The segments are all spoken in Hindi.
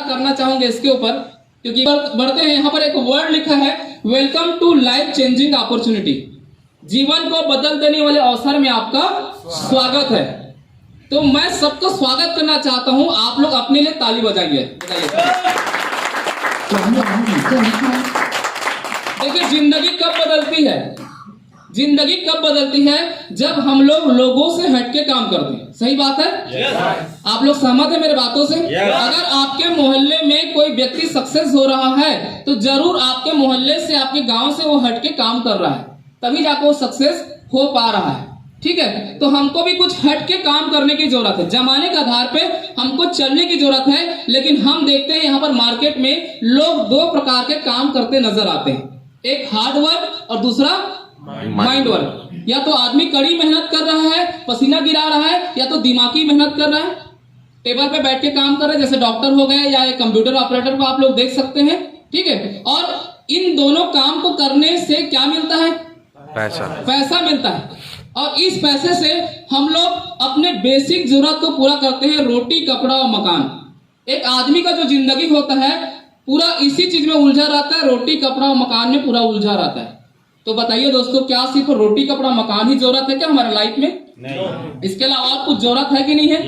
करना चाहूंगे इसके ऊपर, क्योंकि बढ़ते हैं। यहाँ पर एक वर्ड लिखा है, welcome to life changing opportunity. जीवन को बदल देने वाले अवसर में आपका स्वागत है। तो मैं सबका स्वागत करना चाहता हूं, आप लोग अपने लिए ताली बजाइए। देखिए, जिंदगी कब बदलती है? जिंदगी कब बदलती है? जब हम लोग लोगों से हटके काम करते हैं। सही बात है? आप लोग सहमत है मेरे बातों से? अगर आपके मोहल्ले में कोई व्यक्ति सक्सेस हो रहा है तो जरूर आपके मोहल्ले से, आपके गांव से वो हटके काम कर रहा है, तभी जाकर वो सक्सेस हो पा रहा है। ठीक है, तो हमको भी कुछ हटके काम करने की जरूरत है। जमाने के आधार पे हमको चलने की जरूरत है। लेकिन हम देखते हैं यहाँ पर मार्केट में लोग दो प्रकार के काम करते नजर आते हैं, एक हार्ड वर्क और दूसरा माइंड वर्क। या तो आदमी कड़ी मेहनत कर रहा है, पसीना गिरा रहा है, या तो दिमागी मेहनत कर रहा है, टेबल पे बैठ के काम कर रहे हैं, जैसे डॉक्टर हो गए या कंप्यूटर ऑपरेटर को आप लोग देख सकते हैं। ठीक है, और इन दोनों काम को करने से क्या मिलता है? पैसा मिलता है। और इस पैसे से हम लोग अपने बेसिक जरूरत को पूरा करते हैं, रोटी, कपड़ा और मकान। एक आदमी का जो जिंदगी होता है पूरा इसी चीज में उलझा रहता है, रोटी, कपड़ा और मकान में पूरा उलझा रहता है। तो बताइए दोस्तों, क्या सिर्फ रोटी, कपड़ा, मकान ही जरूरत है क्या हमारे लाइफ में? नहीं। इसके अलावा और कुछ जरूरत है कि नहीं है?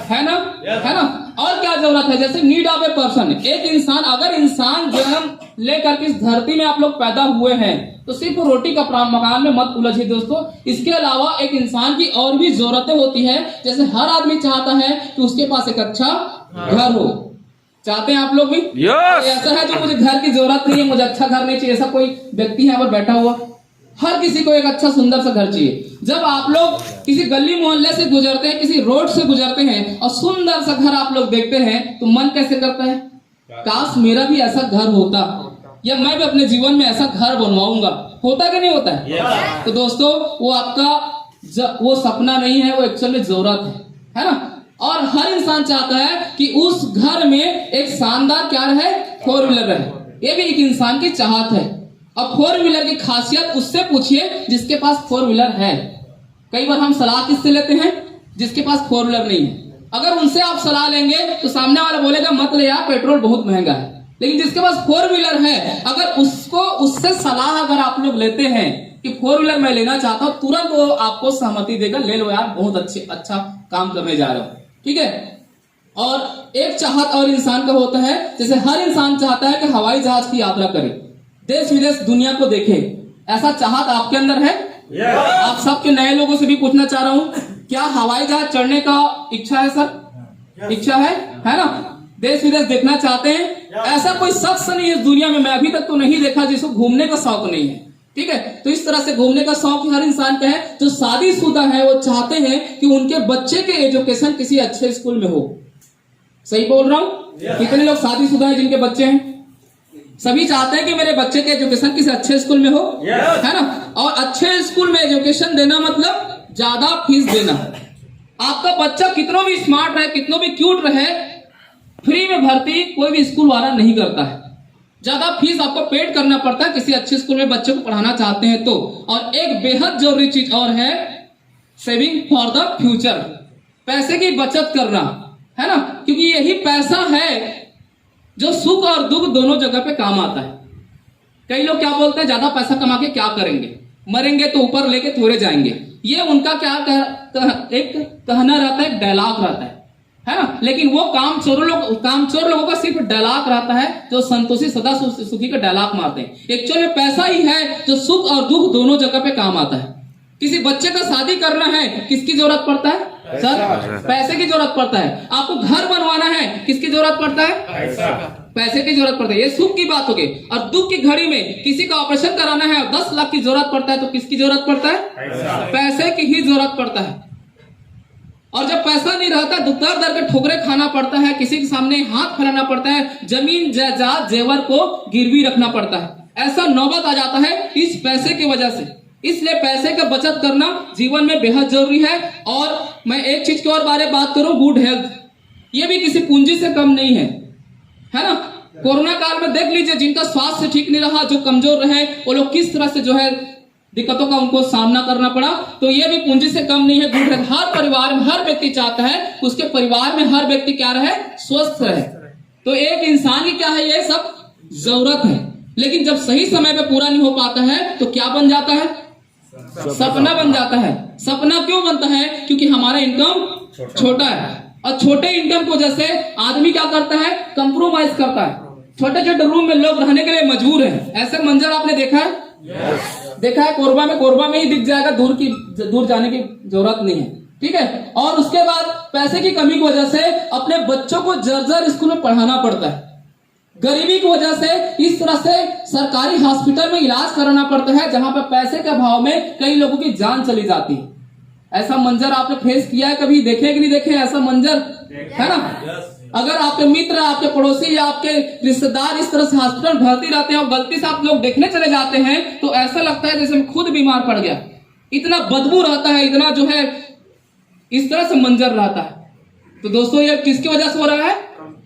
है ना? है ना? और क्या जरूरत है? जैसे नीड ऑफ ए पर्सन। एक इंसान, अगर इंसान जन्म लेकर इस धरती में आप लोग पैदा हुए हैं तो सिर्फ रोटी, कपड़ा, मकान में मत उलझिए दोस्तों। इसके अलावा एक इंसान की और भी जरूरतें होती है। जैसे हर आदमी चाहता है कि उसके पास एक अच्छा घर हो। चाहते हैं आप लोग भी? ऐसा है जो मुझे घर की जरूरत नहीं है, मुझे अच्छा घर नहीं चाहिए, ऐसा कोई व्यक्ति है यहाँ पर बैठा हुआ? हर किसी को एक अच्छा सुंदर सा घर चाहिए। जब आप लोग किसी गली मोहल्ले से गुजरते हैं, किसी रोड से गुजरते हैं और सुंदर सा घर आप लोग देखते हैं तो मन कैसे करता है? काश मेरा भी ऐसा घर होता, या मैं भी अपने जीवन में ऐसा घर बनवाऊंगा। होता कि नहीं होता है? तो दोस्तों, वो आपका वो सपना नहीं है, वो एक्चुअल में जरूरत है ना? और हर इंसान चाहता है कि उस घर में एक शानदार क्या रहे? 4 व्हीलर रहे। ये भी एक इंसान की चाहत है। अब 4 व्हीलर की खासियत उससे पूछिए जिसके पास 4 व्हीलर है। कई बार हम सलाह किससे लेते हैं? जिसके पास 4 व्हीलर नहीं है। अगर उनसे आप सलाह लेंगे तो सामने वाला बोलेगा मत ले यार, पेट्रोल बहुत महंगा है। लेकिन जिसके पास 4 व्हीलर है, अगर उससे सलाह अगर आप लोग लेते हैं कि 4 व्हीलर मैं लेना चाहता हूँ, तुरंत वो आपको सहमति देगा, ले लो यार, बहुत अच्छा काम करने जा रहे हो। ठीक है। और एक चाहत और इंसान का होता है, जैसे हर इंसान चाहता है कि हवाई जहाज की यात्रा करे, देश विदेश दुनिया को देखे। ऐसा चाहत आपके अंदर है? आप सबके नए लोगों से भी पूछना चाह रहा हूँ, क्या हवाई जहाज चढ़ने का इच्छा है सर? इच्छा है ना? देश विदेश देखना चाहते हैं? ऐसा कोई शख्स नहीं है इस दुनिया में, मैं अभी तक तो नहीं देखा जिसको घूमने का शौक नहीं है। ठीक है, तो इस तरह से घूमने का शौक हर इंसान का है। जो शादीशुदा है वो चाहते हैं कि उनके बच्चे के एजुकेशन किसी अच्छे स्कूल में हो। सही बोल रहा हूँ? कितने लोग शादीशुदा हैं जिनके बच्चे हैं? सभी चाहते हैं कि मेरे बच्चे के एजुकेशन किसी अच्छे स्कूल में हो, है ना? और अच्छे स्कूल में एजुकेशन देना मतलब ज्यादा फीस देना। आपका बच्चा कितना भी स्मार्ट रहे, कितना भी क्यूट रहे, फ्री में भर्ती कोई भी स्कूल वाला नहीं करता है। ज्यादा फीस आपको पेड करना पड़ता है किसी अच्छे स्कूल में बच्चे को पढ़ाना चाहते हैं तो। और एक बेहद जरूरी चीज और है, सेविंग फॉर द फ्यूचर। पैसे की बचत करना, है ना? क्योंकि यही पैसा है जो सुख और दुख दोनों जगह पे काम आता है। कई लोग क्या बोलते हैं, ज्यादा पैसा कमा के क्या करेंगे, मरेंगे तो ऊपर लेके थोड़े जाएंगे। ये उनका क्या एक कहना रहता है, डायलॉग रहता है ना? लेकिन वो कामचोर लोगों का सिर्फ डायलॉग रहता है, जो संतोषी सदा सुखी का डायलॉग मारते हैं। एक्चुअली में पैसा ही है जो सुख और दुख दोनों जगह पे काम आता है। किसी बच्चे का शादी करना है, किसकी जरूरत पड़ता है सर? पैसे की जरूरत पड़ता है। आपको घर बनवाना है, किसकी जरूरत पड़ता है? पैसे की जरूरत पड़ता है। ये सुख की बात होगी। और दुख की घड़ी में किसी का ऑपरेशन कराना है और 10 लाख की जरूरत पड़ता है तो किसकी जरूरत पड़ता है? पैसे की ही जरूरत पड़ता है। और जब पैसा नहीं रहता, दर दर के ठोकरे खाना पड़ता है, किसी के सामने हाथ फैलाना पड़ता है, जमीन जायदाद जेवर को गिरवी रखना पड़ता है। ऐसा नौबत आ जाता है इस पैसे की वजह से। इसलिए पैसे का बचत करना जीवन में बेहद जरूरी है। और मैं एक चीज की और बारे में बात करूं, गुड हेल्थ। ये भी किसी पूंजी से कम नहीं है ना? कोरोना काल में देख लीजिए, जिनका स्वास्थ्य ठीक नहीं रहा, जो कमजोर रहे, वो लोग किस तरह से जो है दिक्कतों का उनको सामना करना पड़ा। तो ये भी पूंजी से कम नहीं है, गुड हेल्थ। हर परिवार में हर व्यक्ति चाहता है उसके परिवार में हर व्यक्ति क्या रहे? स्वस्थ रहे। तो एक इंसान की क्या है, ये सब जरूरत है, लेकिन जब सही समय पे पूरा नहीं हो पाता है तो क्या बन जाता है, सपना बन जाता है। सपना क्यों बनता है, क्योंकि हमारा इनकम छोटा है, और छोटे इनकम की वजह से आदमी क्या करता है, कंप्रोमाइज करता है। छोटे छोटे रूम में लोग रहने के लिए मजबूर हैं। ऐसे मंजर आपने देखा है? देखा है कोरबा में ही दिख जाएगा, दूर जाने की जरूरत नहीं है, ठीक है। और उसके बाद पैसे की कमी की वजह से अपने बच्चों को जर्जर स्कूल में पढ़ाना पड़ता है। गरीबी की वजह से इस तरह से सरकारी हॉस्पिटल में इलाज कराना पड़ता है, जहां पर पैसे के अभाव में कई लोगों की जान चली जाती है। ऐसा मंजर आपने फेस किया है कभी, देखे कि नहीं देखे ऐसा मंजर, है ना? अगर आपके मित्र, आपके पड़ोसी या आपके रिश्तेदार इस तरह से हॉस्पिटल भर्ती रहते हैं और गलती से आप लोग देखने चले जाते हैं तो ऐसा लगता है जैसे खुद बीमार पड़ गया। इतना बदबू रहता है, इतना जो है इस तरह से मंजर रहता है। तो दोस्तों ये किसकी वजह से हो रहा है,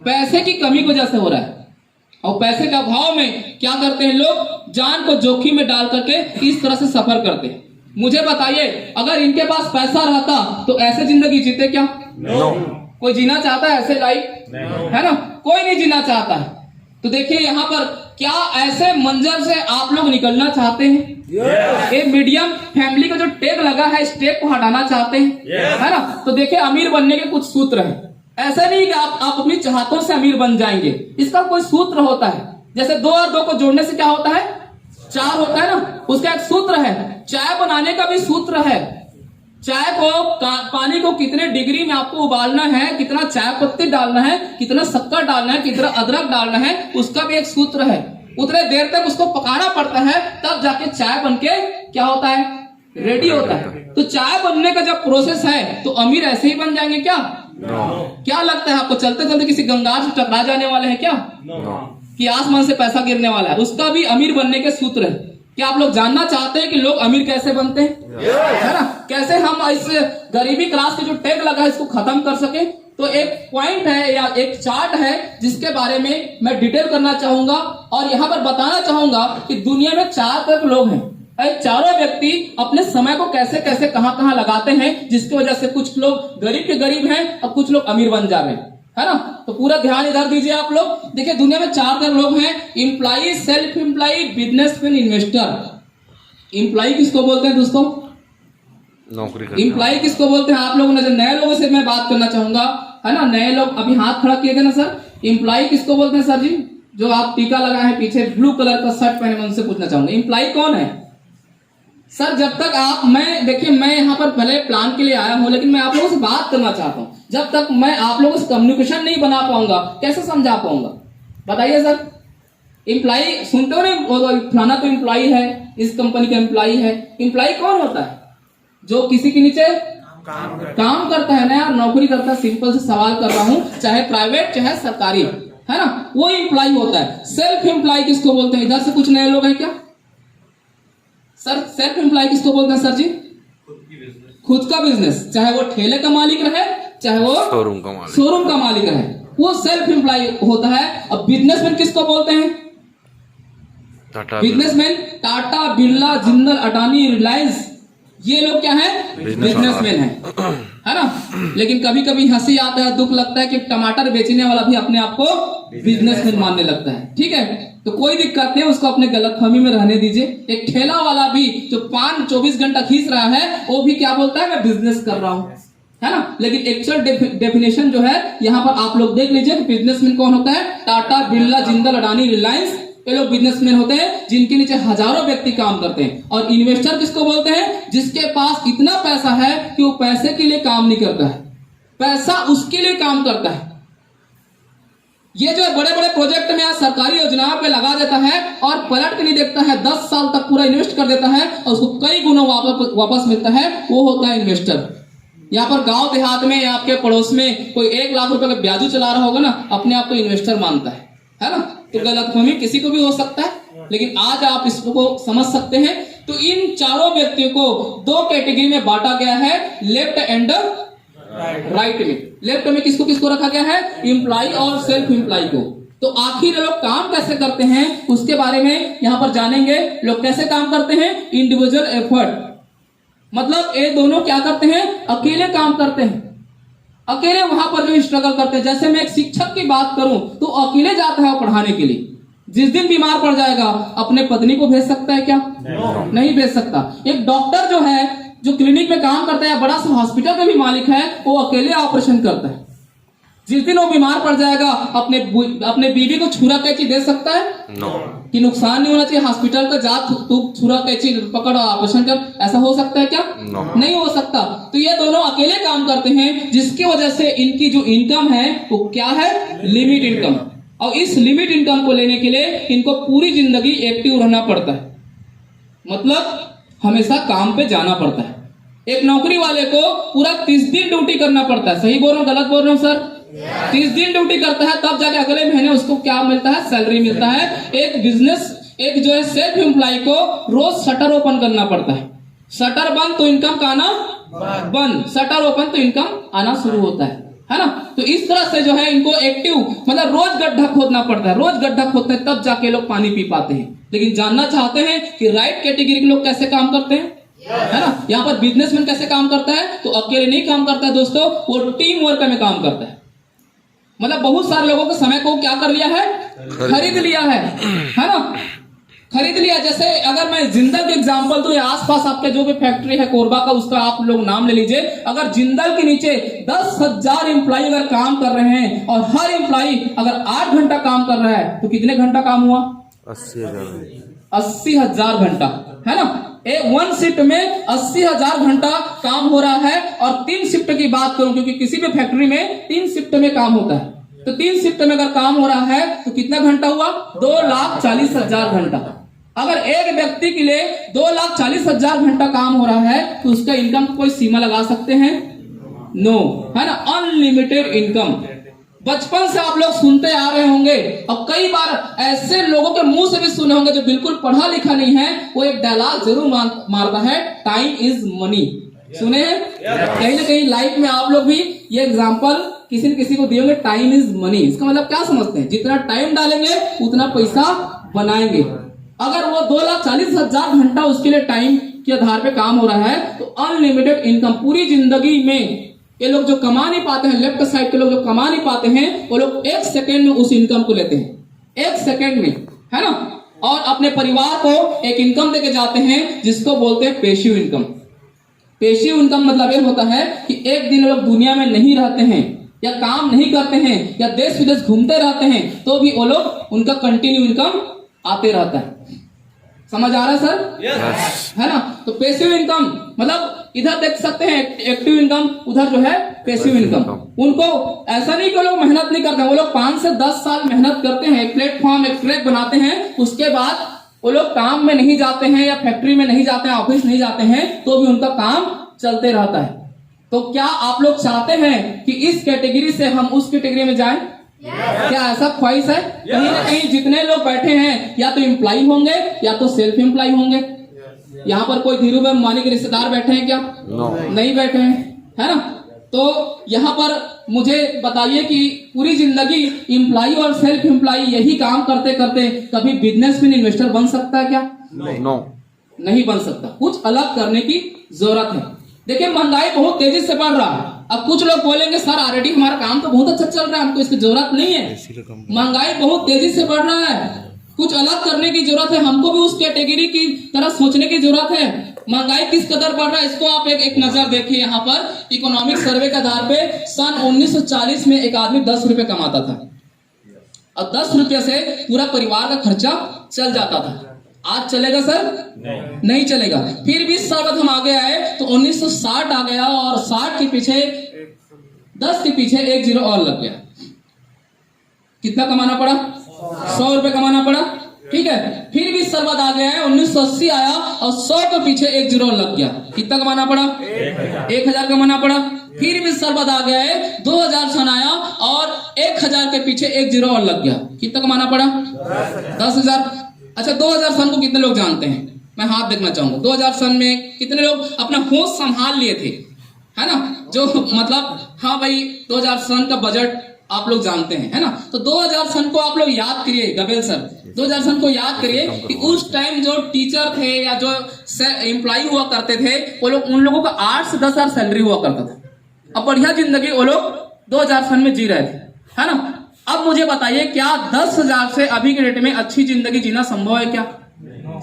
पैसे की कमी की वजह से हो रहा है। और पैसे के अभाव में क्या करते हैं लोग, जान को जोखिम में डाल करके इस तरह से सफर करते हैं। मुझे बताइए, अगर इनके पास पैसा रहता तो ऐसे जिंदगी जीते क्या? कोई जीना चाहता है ऐसे लाइफ? है ना, कोई नहीं जीना चाहता है। तो देखिए यहाँ पर क्या ऐसे मंजर से आप लोग निकलना चाहते हैं? एक मीडियम फैमिली का जो टैग लगा है, इस टैग को हटाना चाहते हैं, है ना? तो देखिए अमीर बनने के कुछ सूत्र हैं। ऐसा नहीं कि आप अपनी चाहतों से अमीर बन जाएंगे, इसका कोई सूत्र होता है। जैसे 2 और 2 को जोड़ने से क्या होता है, 4 होता है ना, उसका एक सूत्र है। चाय बनाने का भी सूत्र है। चाय को पानी को कितने डिग्री में आपको उबालना है, कितना चाय पत्ती डालना है, कितना शक्कर डालना है, कितना अदरक डालना है, उसका भी एक सूत्र है। उतने देर तक उसको पकाना पड़ता है, तब जाके चाय बनके क्या होता है, रेडी होता है। तो चाय बनने का जब प्रोसेस है तो अमीर ऐसे ही बन जाएंगे क्या? क्या लगता है आपको, चलते चलते किसी गंगार से टकरा जाने वाले हैं क्या? कि आसमान से पैसा गिरने वाला है? उसका भी अमीर बनने के सूत्र है। क्या आप लोग जानना चाहते हैं कि लोग अमीर कैसे बनते हैं, है ना? कैसे हम इस गरीबी क्लास के जो टैग लगा है इसको खत्म कर सके? तो एक पॉइंट है या एक चार्ट है जिसके बारे में मैं डिटेल करना चाहूंगा और यहाँ पर बताना चाहूंगा कि दुनिया में 4 तरह के लोग हैं। चारों व्यक्ति अपने समय को कैसे कैसे कहां कहां लगाते हैं, जिसकी वजह से कुछ लोग गरीब के गरीब हैं और कुछ लोग अमीर बन जा रहे हैं, है ना? तो पूरा ध्यान इधर दीजिए आप लोग। देखिए दुनिया में 4 तरह लोग हैं, employee, self employee, businessman, investor. Employee किसको बोलते हैं दोस्तों? नौकरी करते हैं। एम्प्लॉई किसको बोलते हैं? आप लोगों ने जो नए लोगों से मैं बात करना चाहूंगा, है ना? नए लोग अभी हाथ खड़ा किए थे ना सर। एम्प्लॉई किसको बोलते हैं सर जी? जो आप टीका लगाए हैं पीछे, ब्लू कलर का शर्ट पहने, मैं उनसे पूछना चाहूंगा एम्प्लॉई कौन है सर? जब तक आप, मैं देखिए मैं यहाँ पर भले प्लान के लिए आया हूँ, लेकिन मैं आप लोगों से बात करना चाहता हूँ। जब तक मैं आप लोगों से कम्युनिकेशन नहीं बना पाऊंगा, कैसे समझा पाऊंगा? बताइए सर। एम्प्लॉई सुनते हो ना, फलाना तो एम्प्लॉई है, इस कंपनी का एम्प्लॉई है। एम्प्लॉई कौन होता है? जो किसी के नीचे काम करता है ना यार, नौकरी करता है। सिंपल से सवाल कर रहा हूँ, चाहे प्राइवेट चाहे सरकारी, है ना, वो एम्प्लॉई होता है। सेल्फ एम्प्लॉय किसको बोलते हैं? इधर से कुछ नए लोग हैं क्या सर? सेल्फ एम्प्लॉय किसको बोलते हैं सर जी? खुद का बिजनेस, चाहे वो ठेले का मालिक रहे, चाहे वो शोरूम का मालिक रहे, वो सेल्फ एम्प्लॉय होता है। अब बिजनेसमैन किसको बोलते हैं? बिजनेसमैन टाटा, बिरला, जिंदल, अडानी, रिलायंस, ये लोग क्या है? बिजनेसमैन है ना? लेकिन कभी कभी हंसी आता है, दुख लगता है कि टमाटर बेचने वाला भी अपने आप को बिजनेसमैन मानने लगता है। ठीक है, तो कोई दिक्कत नहीं, उसको अपने गलतफहमी में रहने दीजिए। एक ठेला वाला भी जो पान 24 घंटा खींच रहा है, वो भी क्या बोलता है? मैं बिजनेस कर रहा हूँ, है ना? लेकिन एक्चुअल डेफिनेशन जो है यहाँ पर आप लोग देख लीजिए कि बिजनेसमैन कौन होता है? टाटा, बिरला, जिंदल, अडानी, रिलायंस, ये लोग बिजनेसमैन होते हैं जिनके नीचे हजारों व्यक्ति काम करते हैं। और इन्वेस्टर किसको बोलते हैं? जिसके पास इतना पैसा है कि वो पैसे के लिए काम नहीं करता है, पैसा उसके लिए काम करता है। ये जो बड़े बड़े प्रोजेक्ट में आज सरकारी योजनाओं पे लगा देता है और पलट के नहीं देखता है, 10 साल तक पूरा इन्वेस्ट कर देता है और उसको कई गुना वापस मिलता है, वो होता है इन्वेस्टर। यहाँ पर गांव देहात में या आपके पड़ोस में कोई 1 लाख रुपए का ब्याजू चला रहा होगा ना, अपने आप को इन्वेस्टर मानता है ना? तो गलतफहमी किसी को भी हो सकता है, लेकिन आज आप इसको समझ सकते हैं। तो इन चारों व्यक्तियों को 2 कैटेगरी में बांटा गया है, लेफ्ट एंड राइट में। लेफ्ट में किसको किसको रखा गया है? एम्प्लॉय और सेल्फ एम्प्लॉय को। तो आखिर लोग काम कैसे करते हैं उसके बारे में यहाँ पर जानेंगे। लोग कैसे काम करते हैं? इंडिविजुअल एफर्ट, मतलब ये दोनों क्या करते हैं? अकेले काम करते हैं। अकेले वहां पर जो स्ट्रगल करते हैं। जैसे मैं एक शिक्षक की बात करूं तो अकेले जाता है वो पढ़ाने के लिए। जिस दिन बीमार पड़ जाएगा अपने पत्नी को भेज सकता है क्या? नहीं भेज सकता। एक डॉक्टर जो है, जो क्लिनिक में काम करता है, बड़ा सा हॉस्पिटल का भी मालिक है, वो अकेले ऑपरेशन करता है। जिस दिन वो बीमार पड़ जाएगा अपने बीवी को छुरा कैंची दे सकता है? कि नुकसान नहीं होना चाहिए, हॉस्पिटल का जा तू छुरा कैंची पकड़ ऑपरेशन कर, ऐसा हो सकता है क्या? नहीं हो सकता। तो ये दोनों अकेले काम करते हैं, जिसकी वजह से इनकी जो इनकम है वो क्या है? Limit income. और इस लिमिट इनकम को लेने के लिए इनको पूरी जिंदगी एक्टिव रहना पड़ता है, मतलब हमेशा काम पे जाना पड़ता है। एक नौकरी वाले को पूरा 30 दिन ड्यूटी करना पड़ता है। सही बोल रहा हूँ गलत बोल रहा हूँ सर? 30 दिन ड्यूटी करता है, तब जाके अगले महीने उसको क्या मिलता है? सैलरी मिलता है। एक एक जो है सेल्फ एम्प्लॉय को रोज शटर ओपन करना पड़ता है। शटर बंद तो इनकम का आना बंद, शटर ओपन तो इनकम आना शुरू होता है ना? तो इस तरह से जो है इनको एक्टिव, मतलब रोज गड्ढा खोदना पड़ता है। रोज गड्ढा खोदते हैं तब जाके लोग पानी पी पाते हैं। लेकिन जानना चाहते हैं कि राइट कैटेगरी के लोग कैसे काम करते हैं, है ना? यहाँ पर बिजनेसमैन कैसे काम करता है? तो अकेले नहीं काम करता है दोस्तों, वो टीम वर्क में काम करता है। मतलब बहुत सारे लोगों के समय को क्या कर लिया है? खरीद लिया है ना? खरीद लिया। जैसे अगर मैं जिंदल के एग्जांपल दूं, आसपास आपके जो भी फैक्ट्री है कोरबा का, उसका आप लोग नाम ले लीजिए। अगर जिंदल के नीचे 10,000 एम्प्लॉय अगर काम कर रहे हैं और हर एम्प्लॉय अगर 8 घंटा काम कर रहा है तो कितने घंटा काम हुआ? 80,000 घंटा, है ना? वन शिफ्ट में 80,000 घंटा काम हो रहा है। और 3 शिफ्ट की बात करूं, क्योंकि किसी भी फैक्ट्री में 3 शिफ्ट में काम होता है, तो 3 शिफ्ट में अगर काम हो रहा है तो कितना घंटा हुआ? 2,40,000 घंटा। अगर एक व्यक्ति के लिए 2,40,000 घंटा काम हो रहा है तो उसका इनकम कोई सीमा लगा सकते हैं? नो, है ना? Unlimited income. बचपन से आप लोग सुनते आ रहे होंगे और कई बार ऐसे लोगों के मुंह से भी सुने होंगे जो बिल्कुल पढ़ा लिखा नहीं है, वो एक डायलॉग जरूर मारता है, टाइम इज मनी। सुने हैं? कहीं ना कहीं लाइफ में आप लोग भी ये एग्जांपल किसी न किसी को दिए होंगे, टाइम इज मनी। इसका मतलब क्या समझते हैं? जितना टाइम डालेंगे उतना पैसा बनाएंगे। अगर वो 2,40,000 घंटा उसके लिए टाइम के आधार पे काम हो रहा है तो अनलिमिटेड इनकम। पूरी जिंदगी में ये लोग जो कमा नहीं पाते हैं, लेफ्ट साइड के लोग जो कमा नहीं पाते हैं, वो लोग 1 सेकेंड में उस इनकम को लेते हैं, 1 सेकेंड में, है ना? और अपने परिवार को एक इनकम देके जाते हैं जिसको बोलते हैं पैसिव इनकम। पैसिव इनकम मतलब ये होता है कि एक दिन लोग दुनिया में नहीं रहते हैं या काम नहीं करते हैं या देश विदेश घूमते रहते हैं तो भी वो लोग, उनका कंटिन्यू इनकम आते रहता है। समझ आ रहा है सर? yes. है ना? तो पैसिव इनकम मतलब इधर देख सकते हैं एक्टिव इनकम, उधर जो है पैसिव इनकम। उनको ऐसा नहीं कि लोग मेहनत नहीं करते हैं, वो लोग 5 से 10 साल मेहनत करते हैं, एक प्लेटफॉर्म, एक ट्रैक बनाते हैं, उसके बाद वो लोग काम में नहीं जाते हैं या फैक्ट्री में नहीं जाते हैं, ऑफिस नहीं जाते हैं, तो भी उनका काम चलते रहता है। तो क्या आप लोग चाहते हैं कि इस कैटेगरी से हम उस कैटेगरी में जाएं? क्या ऐसा ख्वाहिश है? कहीं ना कहीं जितने लोग बैठे हैं या तो एम्प्लॉय होंगे या तो सेल्फ एम्प्लॉय होंगे। यहाँ पर कोई धीरू भाई अंबानी के रिश्तेदार बैठे हैं क्या? नहीं बैठे हैं, है ना? तो यहाँ पर मुझे बताइए कि पूरी जिंदगी एम्प्लॉय और सेल्फ एम्प्लॉय यही काम करते करते कभी बिजनेसमैन, इन्वेस्टर बन सकता है क्या? नहीं बन सकता। कुछ अलग करने की जरूरत है। देखिए महंगाई बहुत तेजी से बढ़ रहा है। अब कुछ लोग बोलेंगे सर ऑलरेडी हमारा काम तो बहुत अच्छा चल रहा है, हमको इसकी जरूरत नहीं है। महंगाई बहुत तेजी से बढ़ रहा है, कुछ अलग करने की जरूरत है, हमको भी उस कैटेगरी की तरह सोचने की जरूरत है। महंगाई किस कदर बढ़ रहा है इसको आप एक नजर देखिए। यहाँ पर इकोनॉमिक सर्वे के आधार पे सन 1940 में एक आदमी 10 रुपए कमाता था और 10 रुपये से पूरा परिवार का खर्चा चल जाता था। आज चलेगा सर? नहीं चलेगा। फिर 20 साल बाद हम आगे आए तो 1960 आ गया और 60 के पीछे 10 के पीछे 1 जीरो और लग गया। कितना कमाना पड़ा? 100 रुपए कमाना पड़ा। ठीक है। फिर 20 साल बाद आ गया है 1980 आया और 100 के पीछे 1 जीरो लग गया। कितना कमाना पड़ा? 1000 कमाना पड़ा। फिर 20 साल बाद आ गया है 2000 सन आया और 1000 के पीछे 1 जीरो और लग गया। कितना कमाना पड़ा? 10,000। अच्छा 2000 सन को कितने लोग जानते हैं? मैं हाथ देखना चाहूंगा। 2000 सन में कितने लोग अपना होश संभाल लिए थे, है ना? जो मतलब हाँ भाई 2000 सन का बजट आप लोग जानते हैं, है ना? तो 2000 सन को आप लोग याद करिए। गबेल सर 2000 सन को याद करिए कि उस टाइम जो टीचर थे या जो एम्प्लॉय हुआ करते थे वो लोग, उन लोगों का 8 से 10 हजार सैलरी हुआ करता था। अब बढ़िया जिंदगी वो लोग 2000 सन में जी रहे थे, है ना। अब मुझे बताइए, क्या 10,000 से अभी के डेट में अच्छी जिंदगी जीना संभव है? क्या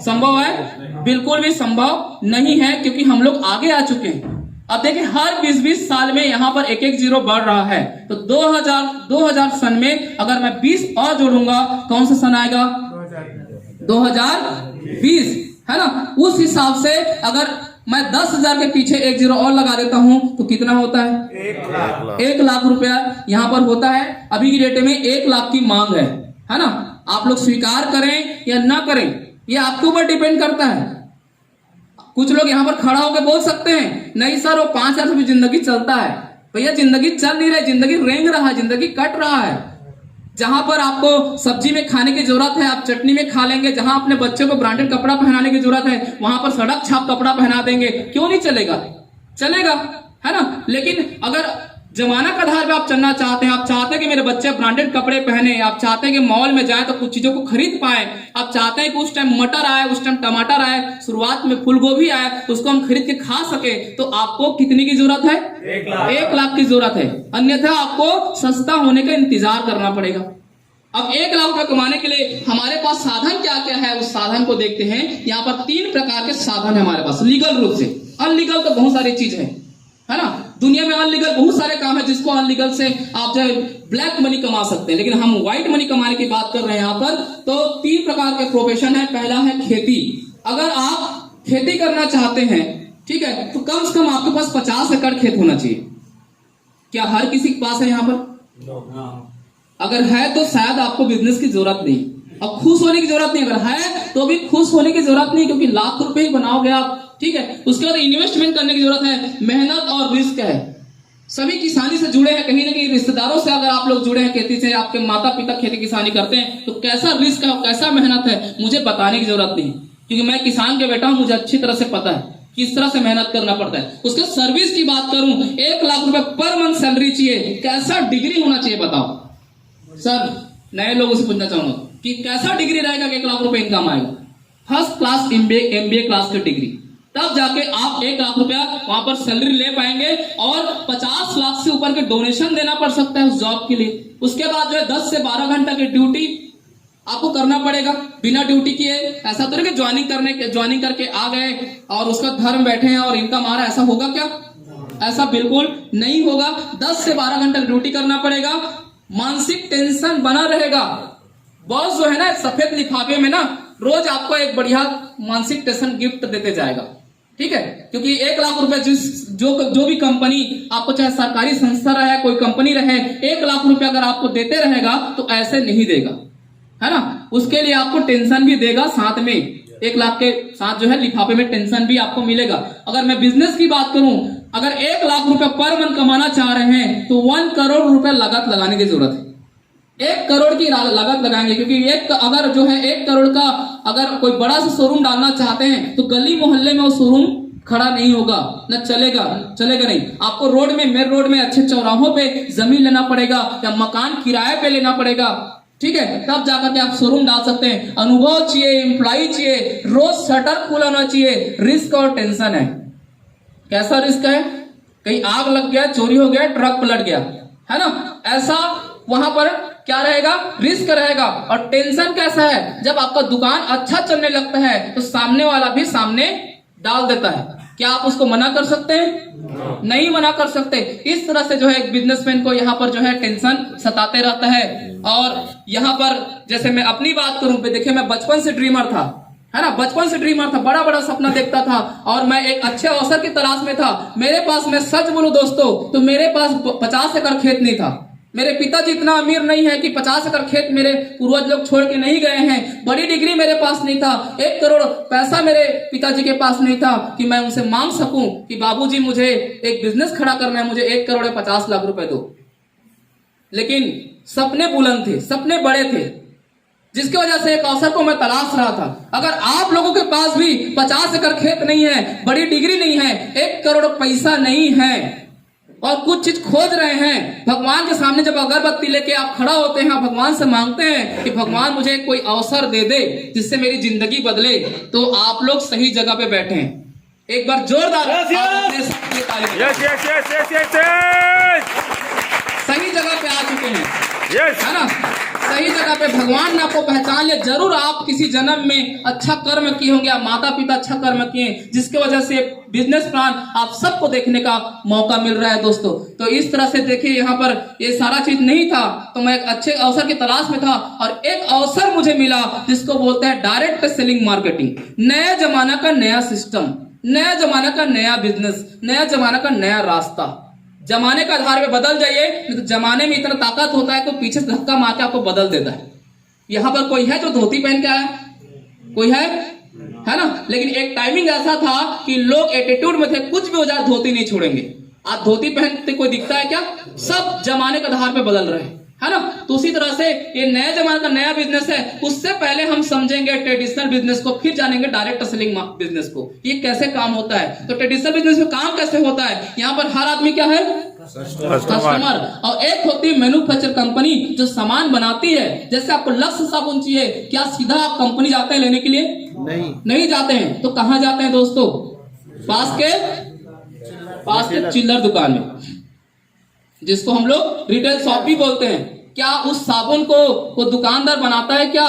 संभव है? बिल्कुल भी संभव नहीं है, क्योंकि हम लोग आगे आ चुके हैं। अब देखिए, हर 20-20 साल में यहाँ पर एक जीरो बढ़ रहा है। तो 2000 सन में अगर मैं 20 और जोड़ूंगा, कौन सा सन आएगा? 2020, है ना। उस हिसाब से अगर मैं 10,000 के पीछे एक जीरो और लगा देता हूं तो कितना होता है? 1 लाख रुपया यहाँ पर होता है। अभी की डेट में 1 लाख की मांग है ना। आप लोग स्वीकार करें या ना करें, ये आपके ऊपर डिपेंड करता है। कुछ लोग यहाँ पर खड़ा होकर बोल सकते हैं, नहीं सर वो 5,000 से भी जिंदगी चलता है। भैया जिंदगी चल नहीं रही, जिंदगी रेंग रहा है, जिंदगी कट रहा है। जहां पर आपको सब्जी में खाने की जरूरत है, आप चटनी में खा लेंगे। जहां अपने बच्चों को ब्रांडेड कपड़ा पहनाने की जरूरत है, वहां पर सड़क छाप कपड़ा पहना देंगे। क्यों नहीं चलेगा? चलेगा, है ना। लेकिन अगर जमाना का आधार पे आप चलना चाहते हैं, आप चाहते हैं कि मेरे बच्चे ब्रांडेड कपड़े पहने, आप चाहते हैं कि मॉल में जाए तो कुछ चीजों को खरीद पाए, आप चाहते हैं कि उस टाइम मटर आए, उस टाइम टमाटर आए, शुरुआत में फूल गोभी आए तो उसको हम खरीद के खा सके, तो आपको कितनी की जरूरत है? 1 लाख की जरूरत है। अन्यथा आपको सस्ता होने का इंतजार करना पड़ेगा। अब 1 लाख रुपए कमाने के लिए हमारे पास साधन क्या क्या है, उस साधन को देखते हैं। यहाँ पर 3 प्रकार के साधन है हमारे पास लीगल रूप से। अनलीगल तो बहुत सारी चीज है ना। दुनिया में अनलीगल बहुत सारे काम है जिसको अनलीगल से आप जो ब्लैक मनी कमा सकते हैं, लेकिन हम व्हाइट मनी कमाने की बात कर रहे हैं यहाँ पर। तो 3 प्रकार के प्रोफेशन है। पहला है खेती। अगर आप खेती करना चाहते हैं, ठीक है, तो कम से कम आपके पास 50 एकड़ खेत होना चाहिए। क्या हर किसी के पास है यहाँ पर? अगर है तो शायद आपको बिजनेस की जरूरत नहीं, अब खुश होने की जरूरत नहीं। अगर है तो भी खुश होने की जरूरत नहीं, क्योंकि लाख रुपए ही बनाओगे आप, ठीक है। उसके बाद इन्वेस्टमेंट करने की जरूरत है, मेहनत और रिस्क है। सभी किसानी से जुड़े हैं, कहीं ना कहीं रिश्तेदारों से अगर आप लोग जुड़े हैं, खेती से, आपके माता पिता खेती किसानी करते हैं, तो कैसा रिस्क है, कैसा मेहनत है, मुझे बताने की जरूरत नहीं, क्योंकि मैं किसान के बेटा हूं, मुझे अच्छी तरह से पता है किस तरह से मेहनत करना पड़ता है। उसके सर्विस की बात करूं, 1 लाख रुपए पर मंथ सैलरी चाहिए। कैसा डिग्री होना चाहिए बताओ सर? नए लोगों से पूछना चाहूंगा कि कैसा डिग्री रहेगा कि 1 लाख रुपए इनकम आएगा? फर्स्ट क्लास एमबीए क्लास की डिग्री, तब जाके आप 1 लाख रुपया वहां पर सैलरी ले पाएंगे। और 50 लाख से ऊपर के डोनेशन देना पड़ सकता है उस जॉब के लिए। उसके बाद जो है 10 से 12 घंटा की ड्यूटी आपको करना पड़ेगा बिना ड्यूटी किए। ऐसा तो नहीं कि ज्वाइनिंग करके आ गए और उसका धर्म बैठे हैं और इनकम आ रहा है, ऐसा होगा क्या? ऐसा बिल्कुल नहीं होगा। 10 से 12 घंटा ड्यूटी करना पड़ेगा। मानसिक टेंशन बना रहेगा। बॉस जो है ना, सफेद लिफाफे में ना रोज आपको एक बढ़िया मानसिक टेंशन गिफ्ट देते जाएगा, ठीक है। क्योंकि 1 लाख रुपए जो भी कंपनी आपको, चाहे सरकारी संस्था रहे, कोई कंपनी रहे, 1 लाख रुपए अगर आपको देते रहेगा तो ऐसे नहीं देगा, है ना। उसके लिए आपको टेंशन भी देगा साथ में। 1 लाख के साथ जो है लिफाफे में टेंशन भी आपको मिलेगा। अगर मैं बिजनेस की बात करूं, अगर 1 लाख रुपए पर मंथ कमाना चाह रहे हैं तो 1 करोड़ रुपए लागत लगाने की जरूरत है। 1 करोड़ की लागत लगाएंगे, क्योंकि अगर जो है 1 करोड़ का अगर कोई बड़ा सा शोरूम डालना चाहते हैं तो गली मोहल्ले में वो शोरूम खड़ा नहीं होगा, न चलेगा नहीं। आपको रोड में, मेन रोड में, अच्छे चौराहों पे जमीन लेना पड़ेगा या मकान किराए पे लेना पड़ेगा, ठीक है, तब जाकर के आप शोरूम डाल सकते हैं। अनुभव चाहिए, एम्प्लॉय चाहिए, रोज शटर खुला होना चाहिए। रिस्क और टेंशन है। कैसा रिस्क है? कहीं आग लग गया, चोरी हो गया, ट्रक पलट गया, है ना, ऐसा वहां पर क्या रहेगा? रिस्क रहेगा। और टेंशन कैसा है? जब आपका दुकान अच्छा चलने लगता है तो सामने वाला भी सामने डाल देता है। क्या आप उसको मना कर सकते हैं? नहीं मना कर सकते। इस तरह से जो है एक बिजनेसमैन को यहाँ पर जो है टेंशन सताते रहता है। और यहाँ पर जैसे मैं अपनी बात करूं, देखिए मैं बचपन से ड्रीमर था, है ना, बचपन से ड्रीमर था, बड़ा बड़ा सपना देखता था और मैं एक अच्छे अवसर की तलाश में था। मेरे पास, मैं सच बोलूं दोस्तों, तो मेरे पास 50 एकड़ खेत नहीं था। मेरे पिताजी इतना अमीर नहीं है कि 50 एकड़ खेत मेरे पूर्वज लोग छोड़ के नहीं गए हैं। बड़ी डिग्री मेरे पास नहीं था। 1 करोड़ पैसा मेरे पिताजी के पास नहीं था कि मैं उनसे मांग सकूं कि बाबूजी मुझे एक बिजनेस खड़ा करना है, मुझे 1 करोड़ 50 लाख रुपए दो। लेकिन सपने बुलंद थे, सपने बड़े थे, जिसकी वजह से एक अवसर को मैं तलाश रहा था। अगर आप लोगों के पास भी 50 एकड़ खेत नहीं है, बड़ी डिग्री नहीं है, 1 करोड़ पैसा नहीं है और कुछ चीज खोज रहे हैं, भगवान के सामने जब अगरबत्ती लेके आप खड़ा होते हैं, भगवान से मांगते हैं कि भगवान मुझे कोई अवसर दे दे जिससे मेरी जिंदगी बदले, तो आप लोग सही जगह पे बैठे हैं। एक बार जोरदार आप अपने साथ में ताली बजाएं। Yes yes yes yes yes yes सही जगह पे आ चुके हैं, यस है ना। सही जगह पे भगवान ने आपको पहचान लिया। जरूर आप किसी जन्म में अच्छा कर्म किए होंगे, आप माता पिता अच्छा कर्म किए, जिसके वजह से बिजनेस प्लान आप सबको देखने का मौका मिल रहा है दोस्तों। तो इस तरह से देखिए, यहाँ पर ये सारा चीज नहीं था तो मैं एक अच्छे अवसर की तलाश में था और एक अवसर मुझे मिला जिसको बोलते हैं डायरेक्ट सेलिंग मार्केटिंग। नया जमाना का नया सिस्टम, नया जमाना का नया बिजनेस, नया जमाना का नया रास्ता। जमाने का आधार पे बदल जाइए, नहीं तो जमाने में इतना ताकत होता है कि पीछे से धक्का मार के आपको बदल देता है। यहाँ पर कोई है जो धोती पहन के आया? कोई है ना। लेकिन एक टाइमिंग ऐसा था कि लोग एटीट्यूड में थे, कुछ भी हो जाए धोती नहीं छोड़ेंगे। आज धोती पहनते कोई दिखता है क्या? सब जमाने के आधार पे बदल रहे हैं, है ना। तो उसी तरह से ये नया जमाने का नया बिजनेस है। उससे पहले हम समझेंगे ट्रेडिशनल बिजनेस को, फिर जानेंगे डायरेक्ट सेलिंग बिजनेस को, ये कैसे काम होता है। तो ट्रेडिशनल बिजनेस में काम कैसे होता है? यहाँ पर हर आदमी क्या है? कस्टमर। और एक होती है मैन्युफैक्चर कंपनी जो सामान बनाती है। जैसे आपको लक्ष्य साबुन चाहिए, क्या सीधा आप कंपनी जाते हैं लेने के लिए? नहीं जाते हैं। तो कहाँ जाते हैं दोस्तों? पास के चिल्लर दुकान में, जिसको हम लोग रिटेल शॉप भी बोलते हैं। क्या उस साबुन को वो दुकानदार बनाता है क्या?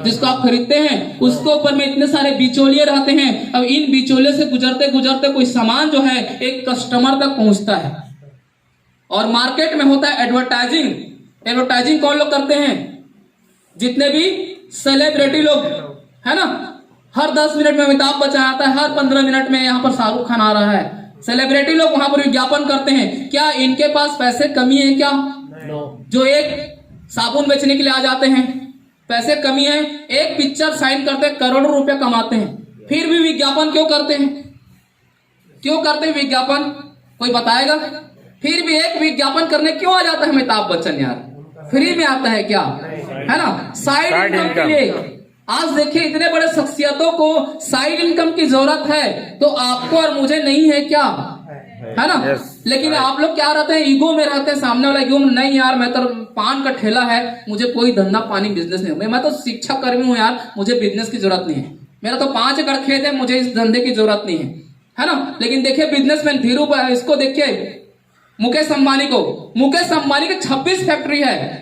जिसको आप खरीदते हैं, उसके ऊपर में इतने सारे बिचौलिए रहते हैं। अब इन बिचौलिए से गुजरते गुजरते कोई सामान जो है एक कस्टमर तक पहुंचता है। और मार्केट में होता है एडवर्टाइजिंग। एडवर्टाइजिंग कौन लोग करते हैं? जितने भी सेलिब्रिटी लोग, है ना। हर 10 मिनट में अमिताभ बच्चन आता है, हर 15 मिनट में यहाँ पर शाहरुख खान आ रहा है। सेलिब्रिटी लोग वहां पर विज्ञापन करते हैं। क्या इनके पास पैसे कमी है क्या? जो एक साबुन बेचने के लिए आ जाते हैं, पैसे कमी है। एक पिक्चर साइन करते करोड़ों रुपए कमाते हैं, फिर भी विज्ञापन क्यों करते हैं? क्यों करते हैं विज्ञापन? कोई बताएगा? फिर भी एक विज्ञापन करने क्यों आ जाता है अमिताभ बच्चन? यार फ्री में आता है क्या? है ना, साइड इनकम के लिए। आज देखिए इतने बड़े शख्सियतों को साइड इनकम की जरूरत है, तो आपको और मुझे नहीं है क्या? है ना। लेकिन आप लोग क्या रहते हैं? ईगो में रहते हैं। सामने वाला ईगो में, नहीं यार मैं तो पान का ठेला है, मुझे कोई धंधा पानी बिजनेस नहीं, मैं तो शिक्षा कर्मी हूँ यार, मुझे बिजनेस की जरूरत नहीं है, मेरा तो 5 एकड़ खेत है, मुझे इस धंधे की जरूरत नहीं है ना। लेकिन देखिए बिजनेसमैन धीरू इसको देखिए, मुकेश अंबानी को, मुकेश अंबानी की 26 फैक्ट्री है।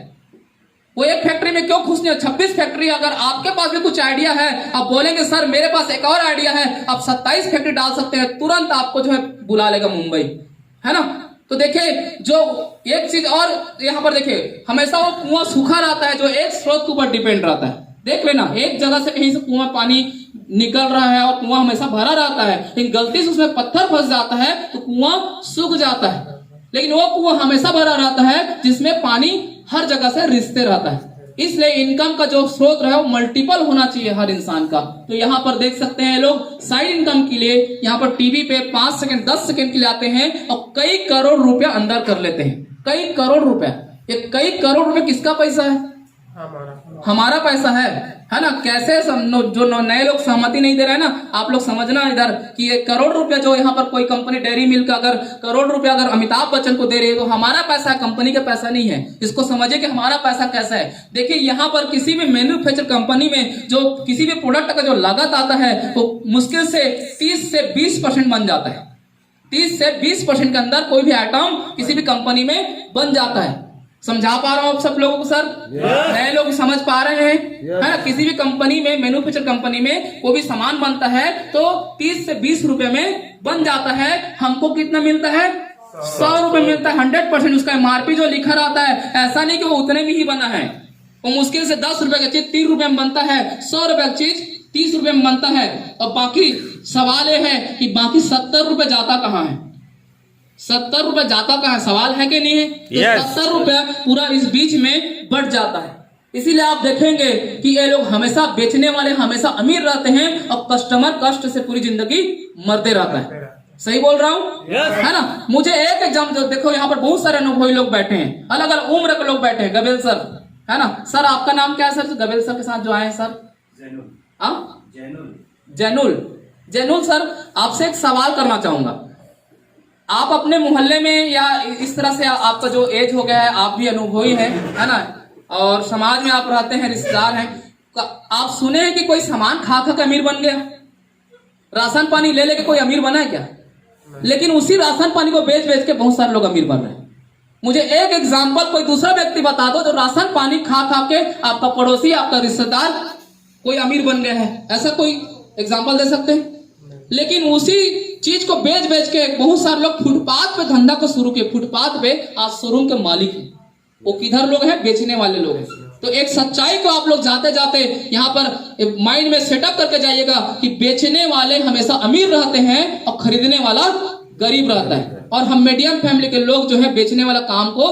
वो एक फैक्ट्री में क्यों खुश नहीं है? 26 फैक्ट्री। अगर आपके पास भी कुछ आइडिया है, आप बोलेंगे सर मेरे पास एक और आइडिया है, आप 27 फैक्ट्री डाल सकते हैं, तुरंत आपको जो है बुला लेगा मुंबई, है ना। तो देखिए जो एक चीज और यहाँ पर देखिए, हमेशा वो कुआं सूखा रहता है जो एक स्रोत के ऊपर डिपेंड रहता है। देख लेना, एक जगह से कहीं से कुआं पानी निकल रहा है और कुआं हमेशा भरा रहता है, लेकिन गलती से उसमें पत्थर फंस जाता है तो कुआं सूख जाता है। लेकिन वो कुआं हमेशा भरा रहता है जिसमें पानी हर जगह से रिश्ते रहता है। इसलिए इनकम का जो स्रोत है वो मल्टीपल होना चाहिए हर इंसान का। तो यहाँ पर देख सकते हैं लोग साइड इनकम के लिए यहाँ पर टीवी पे 5 सेकंड 10 सेकंड के लिए आते हैं और कई करोड़ रुपया अंदर कर लेते हैं। कई करोड़ रुपया, ये कई करोड़ रुपए किसका पैसा है? हमारा पैसा है ना। कैसे जो नए लोग सहमति नहीं दे रहे हैं ना, आप लोग समझना इधर कि ये करोड़ रुपया जो यहाँ पर कोई कंपनी डेयरी मिल्क का अगर करोड़ रुपया अगर अमिताभ बच्चन को दे रही है तो हमारा पैसा है, कंपनी का पैसा नहीं है। इसको समझिए कि हमारा पैसा कैसा है। देखिए यहाँ पर किसी भी मैन्युफैक्चर कंपनी में जो किसी भी प्रोडक्ट का जो लागत आता है वो मुश्किल से 30 से 20% बन जाता है। 30 से 20% के अंदर कोई भी आइटम किसी भी कंपनी में बन जाता है। समझा पा रहा हूं आप सब लोगों को सर? नए लोग समझ पा रहे हैं, है ना। किसी भी कंपनी में, मैन्युफैक्चर कंपनी में कोई भी सामान बनता है तो 30 से 20 रुपए में बन जाता है। हमको कितना मिलता है? 100 रुपए मिलता है। 100% उसका एमआरपी जो लिखा रहता है, ऐसा नहीं कि वो उतने में ही बना है। वो मुश्किल से 10 रुपए का चीज 3 रुपए में बनता है, 100 रुपए का चीज 30 रुपए में बनता है। और बाकी सवाल ये है कि बाकी 70 रुपए जाता कहाँ है? 70 रुपए जाता कहाँ है? सवाल है कि नहीं है? तो 70 रुपए पूरा इस बीच में बढ़ जाता है। इसीलिए आप देखेंगे कि ये लोग हमेशा बेचने वाले हमेशा अमीर रहते हैं और कस्टमर कष्ट से पूरी जिंदगी मरते रहता है। सही बोल रहा हूँ? है ना। मुझे एक एग्जाम्पल देखो, यहाँ पर बहुत सारे अनुभवी लोग बैठे हैं, अलग अलग उम्र के लोग बैठे हैं। गबेल सर, है ना। सर आपका नाम क्या है सर? गबेल सर के साथ जो आए हैं सर? जैनुल सर, आपसे एक सवाल करना चाहूंगा। आप अपने मोहल्ले में या इस तरह से आपका जो एज हो गया है, आप भी अनुभवी हैं, है ना, और समाज में आप रहते हैं, रिश्तेदार हैं, आप सुने हैं कि कोई सामान खा खा के अमीर बन गया? राशन पानी ले लेके कोई अमीर बना है क्या? लेकिन उसी राशन पानी को बेच बेच के बहुत सारे लोग अमीर बन रहे हैं। मुझे एक एग्जाम्पल कोई दूसरा व्यक्ति बता दो जो राशन पानी खा खा के आपका पड़ोसी, आपका रिश्तेदार कोई अमीर बन गया है, ऐसा कोई एग्जाम्पल दे सकते हैं? लेकिन उसी चीज को बेच बेच के बहुत सारे लोग फुटपाथ पे धंधा को शुरू किए। फुटपाथ पे आज शोरूम के मालिक हैं। वो किधर लोग हैं? बेचने वाले लोग हैं। तो एक सच्चाई को आप लोग जाते जाते यहाँ पर माइंड में सेटअप करके जाइएगा कि बेचने वाले हमेशा अमीर रहते हैं और खरीदने वाला गरीब रहता है। और हम मीडियम फैमिली के लोग जो है बेचने वाला काम को,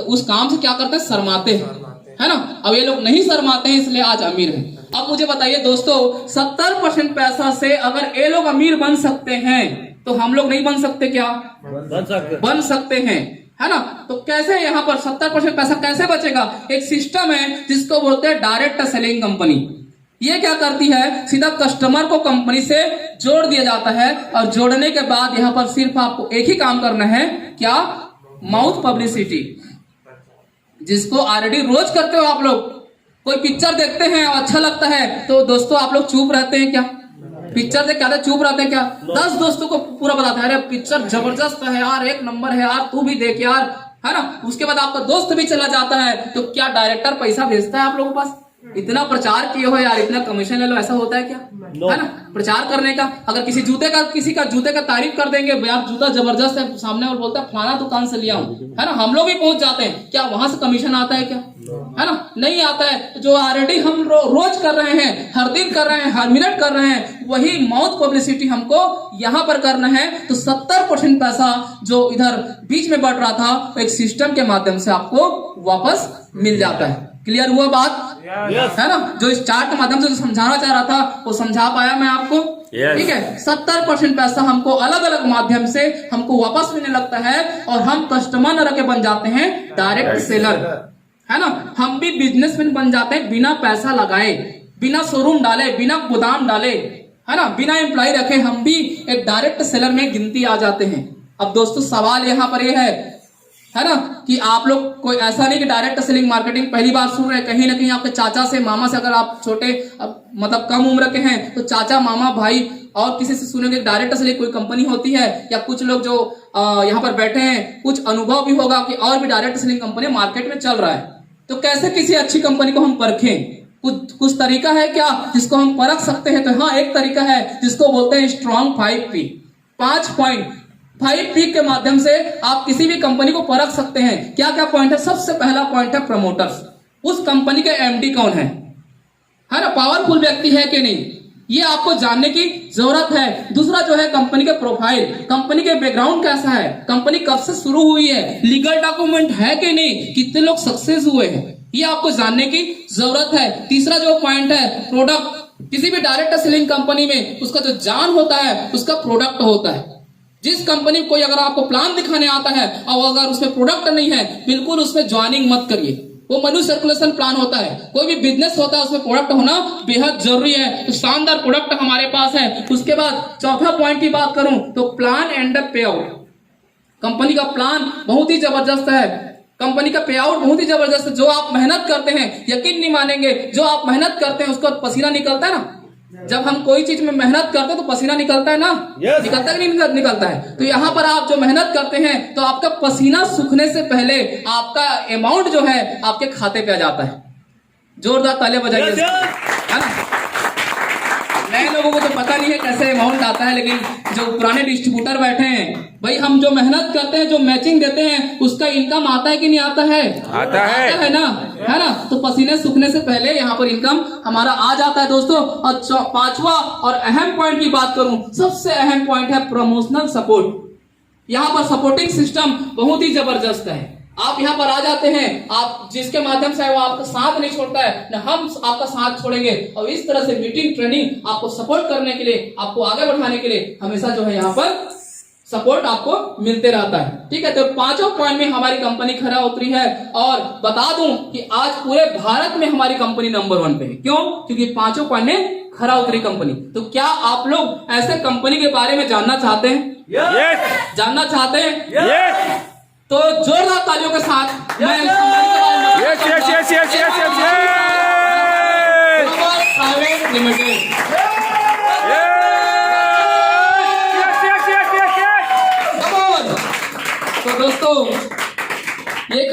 उस काम से क्या करते हैं? शर्माते हैं, है ना। अब ये लोग नहीं शर्माते हैं, इसलिए आज अमीर हैं। अब मुझे बताइए दोस्तों, 70% पैसा से अगर ये लोग अमीर बन सकते हैं तो हम लोग नहीं बन सकते क्या? बन सकते हैं, है ना। तो कैसे यहाँ पर 70% पैसा कैसे बचेगा? एक सिस्टम है जिसको बोलते हैं डायरेक्ट सेलिंग कंपनी। ये क्या करती है? सीधा कस्टमर को कंपनी से जोड़ दिया जाता है और जोड़ने के बाद यहाँ पर सिर्फ आपको एक ही काम करना है, क्या? माउथ पब्लिसिटी, जिसको ऑलरेडी रोज करते हो आप लोग। कोई पिक्चर देखते हैं और अच्छा लगता है तो दोस्तों आप लोग चुप रहते हैं क्या? पिक्चर देख क्या चुप रहते हैं क्या? 10 दोस्तों को पूरा बताता है, अरे पिक्चर जबरदस्त है यार, एक नंबर है यार, तू भी देख यार, है ना। उसके बाद आपका दोस्त भी चला जाता है तो क्या डायरेक्टर पैसा भेजता है आप लोगों के पास? इतना प्रचार किए हो यार, इतना कमीशन ले लो, ऐसा होता है क्या? है ना, प्रचार करने का। अगर किसी का जूते का तारीफ कर देंगे, यार जूता जबरदस्त है, सामने और बोलता है फलाना दुकान से लिया हूं, है ना, हम लोग भी पहुंच जाते हैं। क्या वहां से कमीशन आता है क्या? है ना, नहीं आता है। जो ऑलरेडी हम रोज कर रहे हैं, हर दिन कर रहे हैं, हर मिनट कर रहे हैं, वही माउथ पब्लिसिटी हमको यहाँ पर करना है। तो 70% पैसा जो इधर बीच में बढ़ रहा था, एक सिस्टम के माध्यम से आपको वापस मिल जाता है। क्लियर हुआ बात? है ना। जो इस चार्ट के माध्यम से जो समझाना चाह रहा था वो समझा पाया मैं आपको? ठीक है। 70% पैसा हमको अलग अलग माध्यम से हमको वापस मिलने लगता है और हम कस्टमर न रखे बन जाते हैं डायरेक्ट सेलर, है ना। हम भी बिजनेसमैन बन जाते हैं बिना पैसा लगाए, बिना शोरूम डाले, बिना गोदाम डाले, है ना, बिना एम्प्लॉय रखे हम भी एक डायरेक्ट सेलर में गिनती आ जाते हैं। अब दोस्तों सवाल यहाँ पर यह है ना कि आप लोग कोई ऐसा नहीं कि डायरेक्ट सेलिंग मार्केटिंग पहली बार सुन रहे हैं। कहीं ना कहीं आपके चाचा से, मामा से, अगर आप छोटे मतलब कम उम्र के हैं तो चाचा, मामा, भाई और किसी से सुनेंगे डायरेक्ट सेलिंग कोई कंपनी होती है, या कुछ लोग जो यहाँ पर बैठे हैं कुछ अनुभव भी होगा कि और भी डायरेक्ट सेलिंग कंपनी मार्केट में चल रहा है। तो कैसे किसी अच्छी कंपनी को हम परखें? कुछ तरीका है क्या जिसको हम परख सकते हैं? तो हाँ, एक तरीका है जिसको बोलते हैं स्ट्रॉन्ग 5P, 5 पॉइंट। 5P के माध्यम से आप किसी भी कंपनी को परख सकते हैं। क्या क्या पॉइंट है? सबसे पहला पॉइंट है प्रमोटर्स। उस कंपनी के एमडी कौन है ना, पावरफुल व्यक्ति है कि नहीं, ये आपको जानने की जरूरत है। दूसरा जो है कंपनी के प्रोफाइल, कंपनी के बैकग्राउंड कैसा है, कंपनी कब से शुरू हुई है, लीगल डॉक्यूमेंट है कि नहीं, कितने लोग सक्सेस हुए हैं, ये आपको जानने की जरूरत है। तीसरा जो पॉइंट है प्रोडक्ट। किसी भी डायरेक्ट सेलिंग कंपनी में उसका जो जान होता है उसका प्रोडक्ट होता है। जिस कंपनी कोई अगर आपको प्लान दिखाने आता है और अगर उसमें प्रोडक्ट नहीं है, बिल्कुल उसमें ज्वाइनिंग मत करिए। वो मनी सर्कुलेशन प्लान होता है, कोई भी बिजनेस होता है, उसमें प्रोडक्ट होना बेहद जरूरी है। तो शानदार प्रोडक्ट हमारे पास है। उसके बाद चौथा पॉइंट की बात करूं तो प्लान एंड पे आउट। कंपनी का प्लान बहुत ही जबरदस्त है, कंपनी का पे आउट बहुत ही जबरदस्त है। जो आप मेहनत करते हैं, यकीन नहीं मानेंगे, जो आप मेहनत करते हैं उसको पसीना निकलता है ना। जब हम कोई चीज में मेहनत करते हैं तो पसीना निकलता है ना, निकलता है कि नहीं निकलता है? तो यहाँ पर आप जो मेहनत करते हैं तो आपका पसीना सूखने से पहले आपका अमाउंट जो है आपके खाते पे आ जाता है। जोरदार तालियां बजाइए, है ना। नए लोगों को तो पता नहीं है कैसे अमाउंट आता है, लेकिन जो पुराने डिस्ट्रीब्यूटर बैठे हैं, भाई हम जो मेहनत करते हैं, जो मैचिंग देते हैं, उसका इनकम आता है कि नहीं आता है? आता है ना, है ना। तो पसीने सूखने से पहले यहाँ पर इनकम हमारा आ जाता है दोस्तों। और पांचवा और अहम पॉइंट की बात करूं, सबसे अहम पॉइंट है प्रमोशनल सपोर्ट। यहाँ पर सपोर्टिंग सिस्टम बहुत ही जबरदस्त है। आप यहाँ पर आ जाते हैं, आप जिसके माध्यम से वो आपका साथ नहीं छोड़ता है, न हम आपका साथ छोड़ेंगे। और इस तरह से मीटिंग, ट्रेनिंग आपको सपोर्ट करने के लिए, आपको आगे बढ़ाने के लिए हमेशा जो है यहाँ पर सपोर्ट आपको मिलते रहता है। ठीक है, तो पांचों पॉइंट में हमारी कंपनी खरा उतरी है। और बता दूं कि आज पूरे भारत में हमारी कंपनी नंबर 1 पे है। क्यों? क्योंकि पांचों पॉइंट में खरा उतरी कंपनी। तो क्या आप लोग ऐसे कंपनी के बारे में जानना चाहते हैं? Yes! जानना चाहते हैं? Yes! तो जोरदार तालियों के साथ मैं इस कंपनी के बारे में Yes, yes, yes, yes, yes, yes, yes! Private limited. Yes!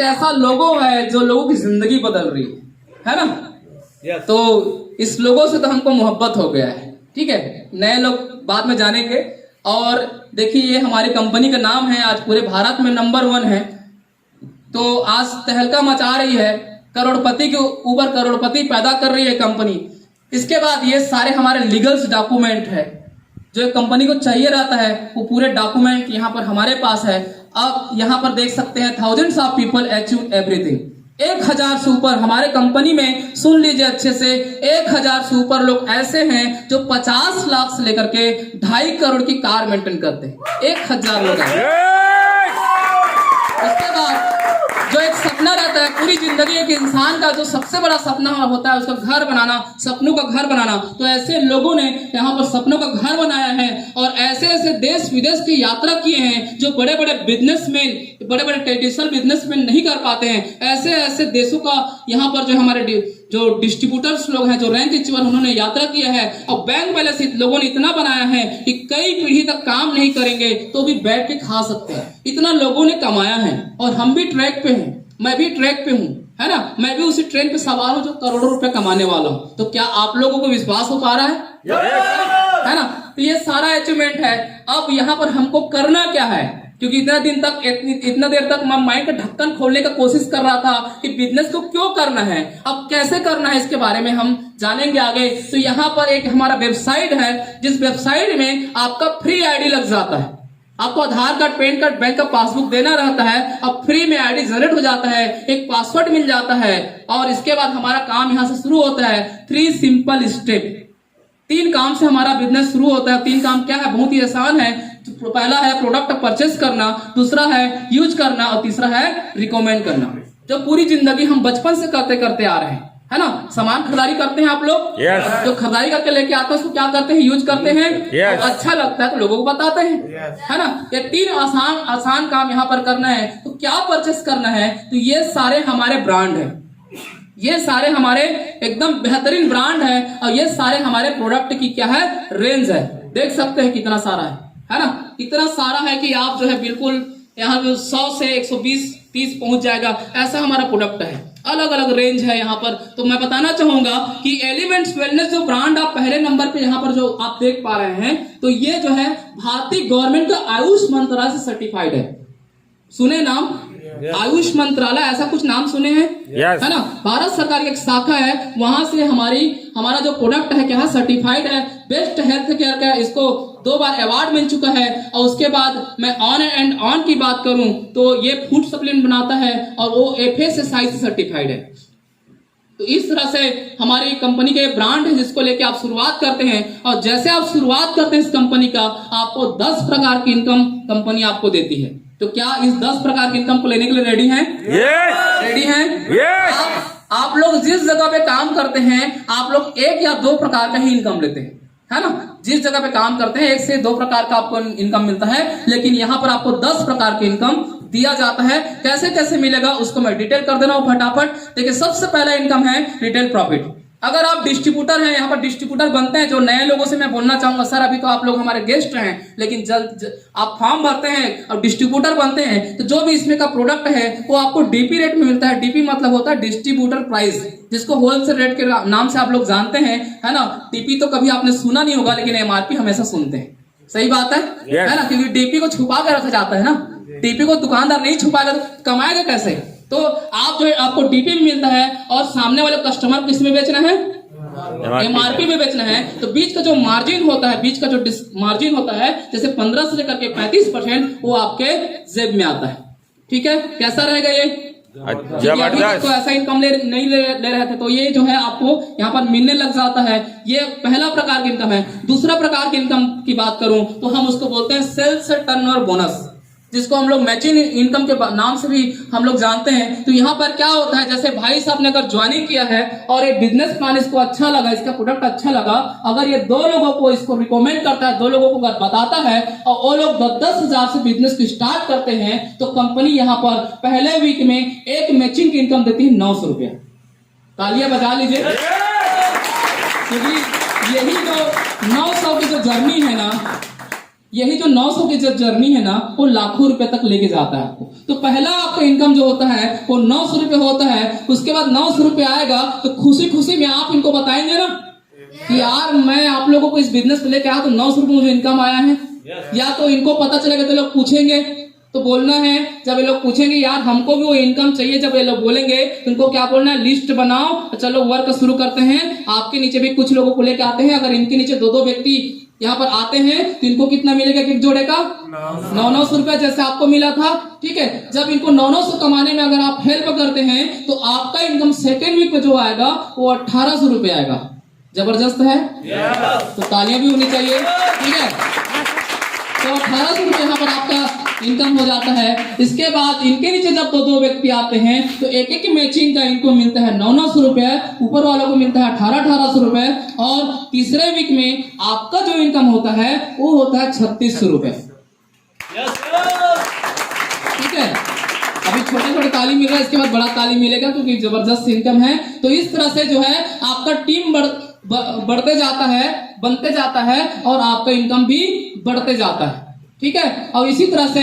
ऐसा लोगो है जो लोगों की जिंदगी बदल रही है ना। तो इस लोगों से तो हमको मोहब्बत हो गया है। ठीक है, नए लोग बाद में जानेंगे। और देखिए ये हमारी कंपनी का नाम है, आज पूरे भारत में नंबर 1 है। तो आज तहलका मचा रही है, करोड़पति के ऊपर करोड़पति पैदा कर रही है कंपनी। इसके बाद ये सारे हमारे लीगल्स डॉक्यूमेंट है जो कंपनी को चाहिए रहता है, वो पूरे डॉक्यूमेंट यहाँ पर हमारे पास है। अब यहाँ पर देख सकते हैं thousands of people achieve everything. 1000 से ऊपर हमारे कंपनी में, सुन लीजिए अच्छे से, 1000 से ऊपर लोग ऐसे हैं जो 50 लाख से लेकर के 2.5 करोड़ की कार मेंटेन करते हैं। 1000 लोग हैं। उसके बाद जो एक सपना रहता है पूरी जिंदगी, एक इंसान का जो सबसे बड़ा सपना होता है उसका घर बनाना, सपनों का घर बनाना। तो ऐसे लोगों ने यहाँ पर सपनों का घर बनाया है और ऐसे ऐसे देश विदेश की यात्रा किए हैं जो बड़े बड़े बिजनेसमैन, बड़े बड़े ट्रेडिशनल बिजनेसमैन नहीं कर पाते हैं। ऐसे ऐसे देशों का यहाँ पर जो हमारे जो डिस्ट्रीब्यूटर्स लोग हैं, जो रैंक अचीवर, उन्होंने यात्रा किया है। और बैंक बैलेंस लोगों ने इतना बनाया है कि कई पीढ़ी तक काम नहीं करेंगे तो भी बैठ के खा सकते हैं, इतना लोगों ने कमाया है। और हम भी ट्रैक पे हैं, मैं भी ट्रैक पे हूँ, है ना। मैं भी उसी ट्रेन पे सवार हूँ जो करोड़ों रुपए कमाने वाला हूँ। तो क्या आप लोगों को विश्वास हो पा रहा है ना। तो ये सारा अचीवमेंट है। अब यहाँ पर हमको करना क्या है, क्योंकि इतना देर तक मैं माइंड का ढक्कन खोलने का कोशिश कर रहा था कि बिजनेस को क्यों करना है, अब कैसे करना है, इसके बारे में हम जानेंगे आगे। तो यहाँ पर एक हमारा वेबसाइट है, जिस वेबसाइट में आपका फ्री आईडी लग जाता है। आपको आधार कार्ड, पैन कार्ड, बैंक का पासबुक देना रहता है। अब फ्री में आईडी जनरेट हो जाता है, एक पासवर्ड मिल जाता है और इसके बाद हमारा काम यहाँ से शुरू होता है। 3 सिंपल स्टेप, 3 काम से हमारा बिजनेस शुरू होता है। 3 काम क्या है, बहुत ही आसान है। पहला है प्रोडक्ट परचेस करना, दूसरा है यूज करना और तीसरा है रिकमेंड करना, जो पूरी जिंदगी हम बचपन से करते करते आ रहे हैं, है ना। सामान खरीदारी करते हैं आप लोग, जो खरीदारी करके लेके आते हैं उसको क्या करते हैं, यूज करते हैं। और अच्छा लगता है तो लोगों को बताते हैं, है ना। ये 3 आसान काम यहाँ पर करना है। तो क्या परचेस करना है, तो ये सारे हमारे ब्रांड है, ये सारे हमारे एकदम बेहतरीन ब्रांड है और ये सारे हमारे प्रोडक्ट की क्या है, रेंज है। देख सकते हैं कितना सारा है ना। इतना सारा है कि आप जो है बिल्कुल यहाँ 100 से 120-30 पहुंच जाएगा, ऐसा हमारा प्रोडक्ट है। अलग अलग रेंज है यहाँ पर। तो मैं बताना चाहूंगा कि एलिमेंट्स वेलनेस जो ब्रांड आप पहले नंबर पे यहाँ पर जो आप देख पा रहे हैं, तो ये जो है भारतीय गवर्नमेंट का आयुष मंत्रालय से सर्टिफाइड है। सुने नाम, आयुष मंत्रालय, ऐसा कुछ नाम सुने हैं, है ना। भारत सरकार की एक शाखा है, वहां से हमारा जो प्रोडक्ट है क्या है, सर्टिफाइड है। बेस्ट हेल्थ केयर का इसको 2 बार अवार्ड मिल चुका है। और उसके बाद मैं ऑन एंड ऑन की बात करूं तो ये फूड सप्लीमेंट बनाता है और वो FSSAI से सर्टिफाइड है। तो इस तरह से हमारी कंपनी के ब्रांड है जिसको लेके आप शुरुआत करते हैं। और जैसे आप शुरुआत करते हैं इस कंपनी का, आपको 10 प्रकार की इनकम कंपनी आपको देती है। तो क्या इस 10 प्रकार की इनकम को लेने के लिए रेडी हैं? रेडी हैं? आप लोग जिस जगह पे काम करते हैं, आप लोग 1 या 2 प्रकार का ही इनकम लेते हैं, है ना। जिस जगह पे काम करते हैं 1 से 2 प्रकार का आपको इनकम मिलता है, लेकिन यहाँ पर आपको 10 प्रकार की इनकम दिया जाता है। कैसे कैसे मिलेगा उसको मैं डिटेल कर दे रहा हूँ फटाफट। देखिए, सबसे पहला इनकम है रिटेल प्रॉफिट। अगर आप डिस्ट्रीब्यूटर हैं, यहाँ पर डिस्ट्रीब्यूटर बनते हैं, जो नए लोगों से मैं बोलना चाहूंगा, सर अभी तो आप लोग हमारे गेस्ट हैं, लेकिन जल्द आप फॉर्म भरते हैं और डिस्ट्रीब्यूटर बनते हैं, तो जो भी इसमें का प्रोडक्ट है वो आपको डीपी रेट में मिलता है। डीपी मतलब होता है डिस्ट्रीब्यूटर प्राइस, जिसको होलसेल रेट के नाम से आप लोग जानते हैं, है ना। डीपी तो कभी आपने सुना नहीं होगा, लेकिन MRP हमेशा सुनते हैं। सही बात है, है ना, क्योंकि डीपी को छुपा के रखा जाता है ना। डीपी को दुकानदार नहीं छुपाएगा तो कमाएगा कैसे। तो आप जो है आपको डीपी में मिलता है और सामने वाले कस्टमर को किसमें बेचना है, MRP में बेचना है। तो बीच का जो मार्जिन होता है, बीच का जो मार्जिन होता है, जैसे 15 से लेकर के 35%, वो आपके जेब में आता है। ठीक है, कैसा रहेगा ये, अभी तक तो ऐसा इनकम नहीं ले रहे थे, तो ये जो है आपको यहाँ पर मिलने लग जाता है। ये पहला प्रकार की इनकम है। दूसरा प्रकार की इनकम की बात करूं तो हम उसको बोलते हैं सेल्स टर्नओवर बोनस, जिसको हम लोग मैचिंग इनकम के नाम से भी हम लोग जानते हैं। तो यहाँ पर क्या होता है, जैसे भाई साहब ने अगर ज्वाइनिंग किया है और ये बिजनेस प्लान इसको अच्छा लगा, इसका प्रोडक्ट अच्छा लगा, अगर ये 2 लोगों को इसको रिकमेंड करता है, 2 लोगों को बताता है और वो लोग 10-10 हजार से बिजनेस को स्टार्ट करते हैं, तो कंपनी यहाँ पर पहले वीक में एक मैचिंग की इनकम देती है 900 रुपया। तालियां बजा लीजिए, क्योंकि यही जो 900 की जो जर्नी है ना, यही जो 900 की जो जर्नी है ना वो लाखों रुपए तक लेके जाता है आपको। तो पहला आपका इनकम जो होता है वो 900 रुपए होता है। उसके बाद 900 रुपए आएगा तो खुशी खुशी में आप इनको बताएंगे ना कि यार मैं आप लोगों को इस बिजनेस पे लेके आया तो 900 रुपए मुझे इनकम आया है। या तो इनको पता चलेगा तो लोग पूछेंगे, तो बोलना है जब ये लोग पूछेंगे यार हमको भी वो इनकम चाहिए, जब ये लोग बोलेंगे तो इनको क्या बोलना है, लिस्ट बनाओ, चलो वर्क शुरू करते हैं। आपके नीचे भी कुछ लोगों को लेके आते हैं, अगर इनके नीचे 2-2 व्यक्ति यहाँ पर आते हैं तो इनको कितना मिलेगा एक जोड़े का 900 रुपया जैसे आपको मिला था। ठीक है, जब इनको 900 कमाने में अगर आप हेल्प करते हैं तो आपका इनकम सेकेंड वीक में जो आएगा वो 1800 रुपये आएगा। जबरदस्त है, तो तालियां भी होनी चाहिए। ठीक है, तो 1800 रुपये यहाँ पर आपका इनकम हो जाता है। इसके बाद इनके नीचे जब 2-2 व्यक्ति आते हैं तो एक एक मैचिंग का इनको मिलता है 900 रुपये, ऊपर वालों को मिलता है 1800 रुपये, और तीसरे वीक में आपका जो इनकम होता है वो होता है 3600 रुपये। ठीक है, अभी छोटे छोटे ताली मिल रहा है, इसके बाद बड़ा ताली मिलेगा क्योंकि जबरदस्त इनकम है। तो इस तरह से जो है आपका टीम बढ़ते जाता है, बनते जाता है, और आपका इनकम भी बढ़ते जाता है। ठीक है, और इसी तरह से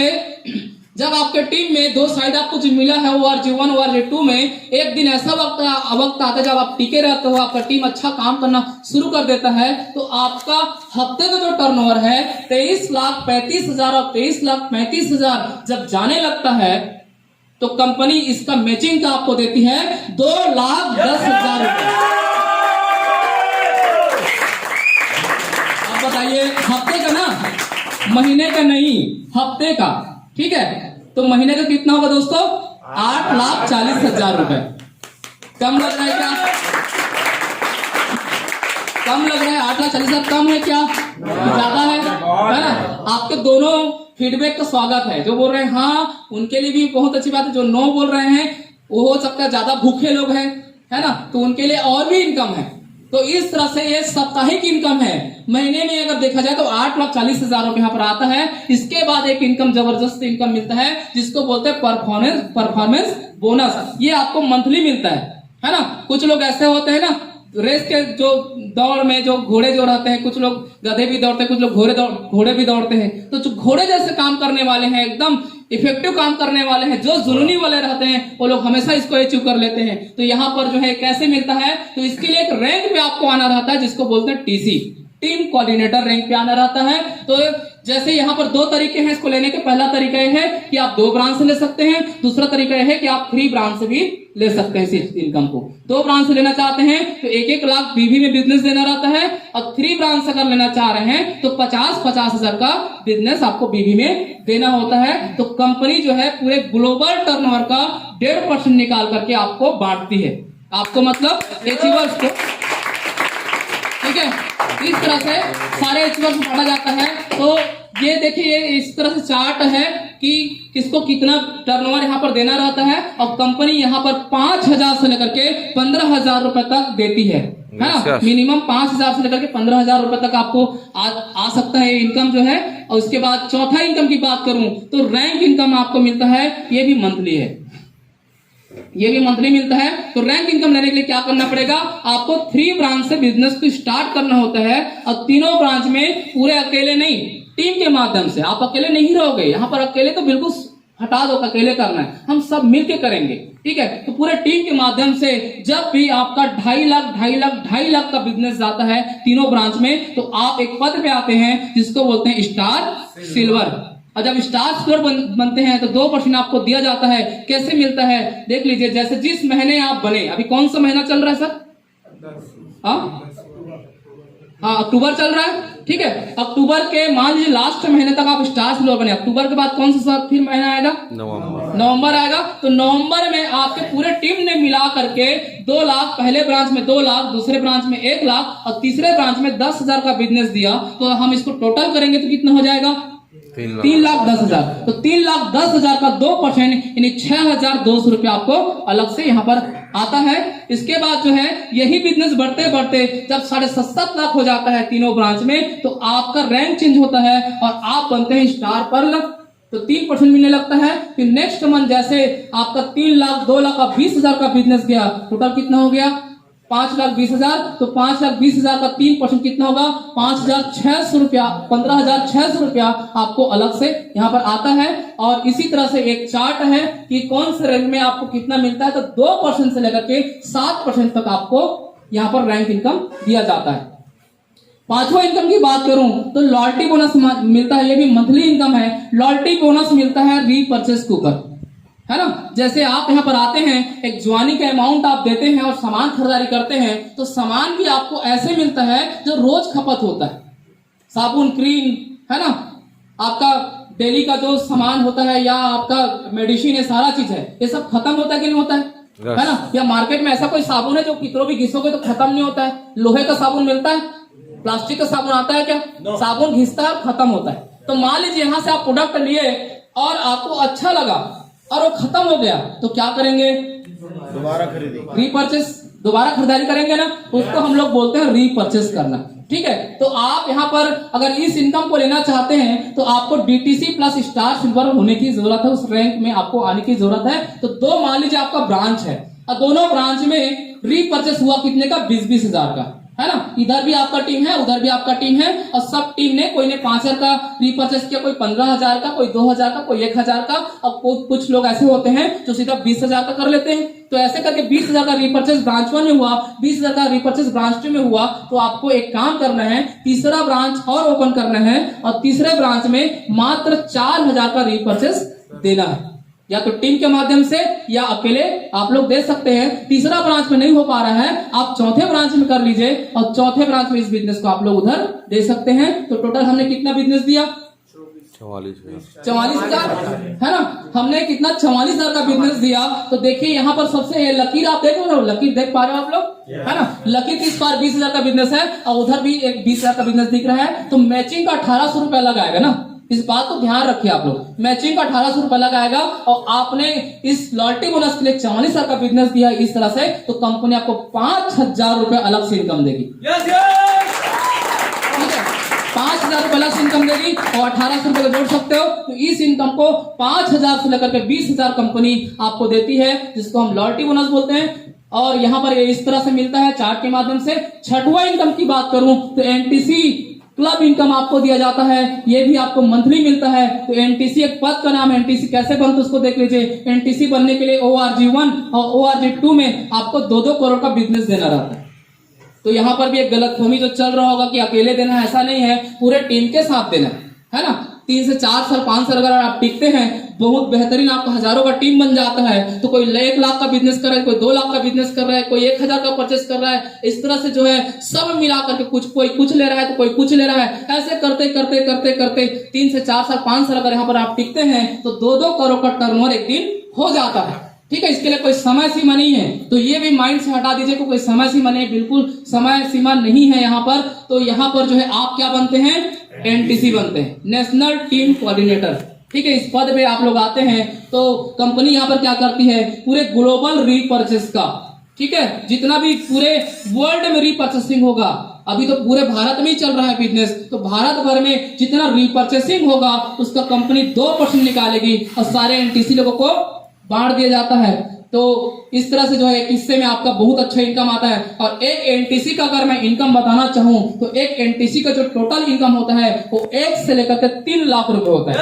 जब आपके टीम में 2 साइड आपको जो मिला है ORG1 ORG2 में, एक दिन ऐसा वक्त आता है जब आप टिके रहते हो, आपका टीम अच्छा काम करना शुरू कर देता है, तो आपका हफ्ते का जो टर्नओवर है 23,35,000 और 23,35,000 जब जाने लगता है तो कंपनी इसका मैचिंग का आपको देती है 2,10,000 रुपए। आप बताइए, हफ्ते का ना, महीने का नहीं, हफ्ते का। ठीक है, तो महीने का कितना होगा दोस्तों, 8,40,000 रुपए। कम लग रहा है क्या? कम लग रहा है? 8,40,000 कम है क्या, ज्यादा है ना? आपके दोनों फीडबैक का स्वागत है। जो बोल रहे हैं हाँ, उनके लिए भी बहुत अच्छी बात है। जो नो बोल रहे हैं वो हो सकता है ज्यादा भूखे लोग हैं, है ना, तो उनके लिए और भी इनकम है। तो इस तरह से ये साप्ताहिक इनकम है। महीने में अगर देखा जाए तो 8,40,000 रुपए यहाँ पर आता है। इसके बाद एक इनकम, जबरदस्त इनकम मिलता है जिसको बोलते हैं परफॉर्मेंस बोनस। ये आपको मंथली मिलता है ना। कुछ लोग ऐसे होते हैं ना, रेस के जो दौड़ में जो घोड़े जो रहते हैं, कुछ लोग गधे भी दौड़ते हैं, कुछ लोग घोड़े भी दौड़ते हैं। तो जो घोड़े जैसे काम करने वाले हैं, एकदम इफेक्टिव काम करने वाले हैं, जो जुनूनी वाले रहते हैं, वो लोग हमेशा इसको अचीव कर लेते हैं। तो यहाँ पर जो है कैसे मिलता है, तो इसके लिए एक रैंक पे आपको आना रहता है जिसको बोलते हैं TC, टीम कोऑर्डिनेटर रैंक पे आना रहता है। तो जैसे यहाँ पर 2 तरीके हैं इसको लेने के। पहला तरीका यह है कि आप 2 ब्रांच से ले सकते हैं, दूसरा तरीका यह है कि आप 3 ब्रांच से भी ले सकते हैं इस इनकम को। 2 ब्रांच से लेना चाहते हैं तो 1-1 लाख BV में बिजनेस देना रहता है, और 3 ब्रांच अगर लेना चाह रहे हैं तो 50,000 का बिजनेस आपको BV में देना होता है। तो कंपनी जो है पूरे ग्लोबल टर्नओवर का 1.5% निकाल करके आपको बांटती है, आपको मतलब अचीवर्स को। ठीक है, इस तरह से सारे अचीवर्स को बांटा जाता है। तो ये देखिए, इस तरह से चार्ट है कि किसको कितना टर्नओवर यहाँ पर देना रहता है, और कंपनी यहाँ पर 5,000 से लेकर के 15,000 रुपए तक देती है ना। मिनिमम 5,000 से लेकर के 15,000 रुपए तक आपको आ सकता है इनकम जो है। और उसके बाद चौथा इनकम की बात करूं तो रैंक इनकम आपको मिलता है, ये भी मंथली है, ये भी मंथली मिलता है। तो रैंक इनकम लेने के लिए क्या करना पड़ेगा, आपको 3 ब्रांच से बिजनेस को स्टार्ट करना होता है, और तीनों ब्रांच में पूरे अकेले नहीं, टीम के माध्यम से। आप अकेले नहीं रहोगे यहाँ पर, अकेले तो बिल्कुल हटा दो, अकेले करना है, हम सब मिलके करेंगे। ठीक है, तो पूरे टीम के माध्यम से जब भी आपका 2.5 लाख का बिजनेस जाता है तीनों ब्रांच में, तो आप एक पद पे आते हैं जिसको बोलते हैं स्टार सिल्वर। और जब स्टार सिल्वर बनते हैं तो 2% आपको दिया जाता है। कैसे मिलता है देख लीजिए, जैसे जिस महीने आप बने, अभी कौन सा महीना चल रहा है सर? हाँ, अक्टूबर चल रहा है। ठीक है, अक्टूबर के मान लीजिए लास्ट महीने तक आप स्टार सिल्वर बने। अक्टूबर के बाद कौन सा फिर महीना आएगा? नवंबर आएगा। तो नवंबर में आपके पूरे टीम ने मिला करके 2 लाख, पहले ब्रांच में 2 लाख, दूसरे ब्रांच में 1 लाख और तीसरे ब्रांच में 10,000 का बिजनेस दिया। तो हम इसको टोटल करेंगे तो कितना हो जाएगा? 3,10,000। तो 3,10,000 का 2% यानी 6,200 रुपये आपको अलग से यहाँ पर आता है। इसके बाद जो है यही बिजनेस बढ़ते बढ़ते जब 7.5 लाख हो जाता है तीनों ब्रांच में, तो आपका रैंक चेंज होता है और आप बनते हैं स्टार पर लक। तो 3% मिलने लगता है। फिर नेक्स्ट मंथ जैसे आपका 3 लाख, 2 लाख का 20,000 का बिजनेस गया, टोटल कितना हो गया? 5,20,000, तो 5,20,000 का 3% कितना होगा? 5,600 रुपया, 15,600 रुपया आपको अलग से यहाँ पर आता है। और इसी तरह से एक चार्ट है कि कौन से रैंक में आपको कितना मिलता है, तो 2% से लेकर के 7% तक आपको यहाँ पर रैंक इनकम दिया जाता है। पांचवा इनकम की बात करूं तो लॉयल्टी बोनस मिलता है, ये भी मंथली इनकम है। लॉयल्टी बोनस मिलता है रीपर्चेस के ऊपर, है ना। जैसे आप यहाँ पर आते हैं, एक ज्वाइनिंग का अमाउंट आप देते हैं और सामान खरीदारी करते हैं, तो सामान भी आपको ऐसे मिलता है जो रोज खपत होता है। साबुन, क्रीम, है ना, आपका डेली का जो सामान होता है या आपका मेडिसिन है, सारा चीज है, ये सब खत्म होता है कि नहीं होता है? है ना। या मार्केट में ऐसा कोई साबुन है जो कितनों भी घिसोगे तो खत्म नहीं होता है? लोहे का साबुन मिलता है, प्लास्टिक का साबुन आता है क्या? साबुन घिसता है, खत्म होता है। तो मान लीजिए यहाँ से आप प्रोडक्ट लिए और आपको अच्छा लगा और वो खत्म हो गया, तो क्या करेंगे? दोबारा खरीदेंगे, रीपर्चेस, दोबारा खरीदारी करेंगे ना, उसको हम लोग बोलते हैं रीपर्चेस करना। ठीक है, तो आप यहाँ पर अगर इस इनकम को लेना चाहते हैं तो आपको डीटीसी प्लस स्टार सिल्वर होने की जरूरत है, उस रैंक में आपको आने की जरूरत है। तो दो मान लीजिए आपका ब्रांच है और दोनों ब्रांच में रीपर्चेस हुआ कितने का? 20,000 का, है ना। इधर भी आपका टीम है, उधर भी आपका टीम है, और सब टीम ने, कोई ने 5,000 का रीपर्चेस किया, कोई 15,000 का, कोई 2,000 का, कोई 1,000 का, और कुछ लोग ऐसे होते हैं जो सीधा 20,000 का कर लेते हैं। तो ऐसे करके 20,000 का रीपर्चेस ब्रांच 1 में हुआ, 20,000 का रीपर्चेस ब्रांच 2 में हुआ। तो आपको एक काम करना है, तीसरा ब्रांच और ओपन करना है और तीसरे ब्रांच में मात्र 4,000 का रीपर्चेस देना है, या तो टीम के माध्यम से या अकेले आप लोग दे सकते हैं। तीसरा ब्रांच में नहीं हो पा रहा है, आप चौथे ब्रांच में कर लीजिए और चौथे ब्रांच में इस बिजनेस को आप लोग उधर दे सकते हैं। तो टोटल हमने कितना बिजनेस दिया? 44,000, है ना। हमने कितना? 44,000 का बिजनेस दिया। तो देखिए यहाँ पर सबसे लकीर आप देख रहे हो, लकीर देख पा रहे हो आप लोग, है ना। लकीर इस बार 20,000 का बिजनेस है और उधर भी एक 20,000 का बिजनेस दिख रहा है। तो मैचिंग का 1,800 रुपया लगाएगा ना, इस बात को ध्यान रखिए आप लोग। मैचिंग का 1,800 रुपया लगाएगा और आपने इस लॉयल्टी बोनस के लिए 44,000 का बिजनेस दिया इस तरह से, तो कंपनी आपको 5,000 रुपया अलग से इनकम देगी। ठीक है, 5,000 रुपया अलग से इनकम देगी और 1,800 रुपया जोड़ सकते हो। तो इस इनकम को 5,000 से लेकर के 20,000 कंपनी आपको देती है, जिसको हम लॉयल्टी बोनस बोलते हैं। और यहाँ पर इस तरह से मिलता है चार्ट के माध्यम से। छठवां इनकम की बात करूं तो एनटीसी क्लब इनकम आपको दिया जाता है, ये भी आपको मंथली मिलता है। तो एनटीसी एक पद का नाम है, एनटीसी कैसे बनता है उसको देख लीजिए। एनटीसी बनने के लिए ORG1 और ORG2 में आपको 2-2 करोड़ का बिजनेस देना रहता है। तो यहाँ पर भी एक गलतफहमी जो चल रहा होगा कि अकेले देना है, ऐसा नहीं है, पूरे टीम के साथ देना है ना। 3 से 4 साल 5 साल अगर आप टिकते हैं, बहुत बेहतरीन आपका हजारों का टीम बन जाता है। तो कोई 1 लाख का बिजनेस कर रहा है, कोई 2 लाख का बिजनेस कर रहा है, कोई 1,000 का परचेस कर रहा है। इस तरह से जो है सब मिला करके कोई कुछ ले रहा है तो कोई कुछ ले रहा है। ऐसे करते करते करते करते 3 से 4 साल 5 साल अगर यहाँ पर आप टिकते हैं तो 2-2 करोड़ का टर्नओवर एक दिन हो जाता है। ठीक है, इसके लिए कोई समय सीमा नहीं है, तो ये भी माइंड से हटा दीजिए कि कोई समय सीमा नहीं, बिल्कुल समय सीमा नहीं है यहाँ पर। तो यहाँ पर जो है आप क्या बनते हैं? एनटीसी बनते हैं, नेशनल टीम कोऑर्डिनेटर। ठीक है, इस पद पे आप लोग आते हैं। तो कंपनी यहाँ पर क्या करती है? पूरे ग्लोबल रीपर्चेस का, ठीक है, जितना भी पूरे वर्ल्ड में रीपर्चेसिंग होगा, अभी तो पूरे भारत में ही चल रहा है बिजनेस, तो भारत भर में जितना रीपर्चेसिंग होगा उसका कंपनी 2% निकालेगी और सारे एनटीसी लोगों को बांट दिया जाता है। तो इस तरह से जो है इससे में आपका बहुत अच्छा इनकम आता है। और एक एनटीसी का अगर मैं इनकम बताना चाहूं तो एक एनटीसी का जो टोटल इनकम होता है वो 1 से लेकर के 3 लाख रुपए होता है।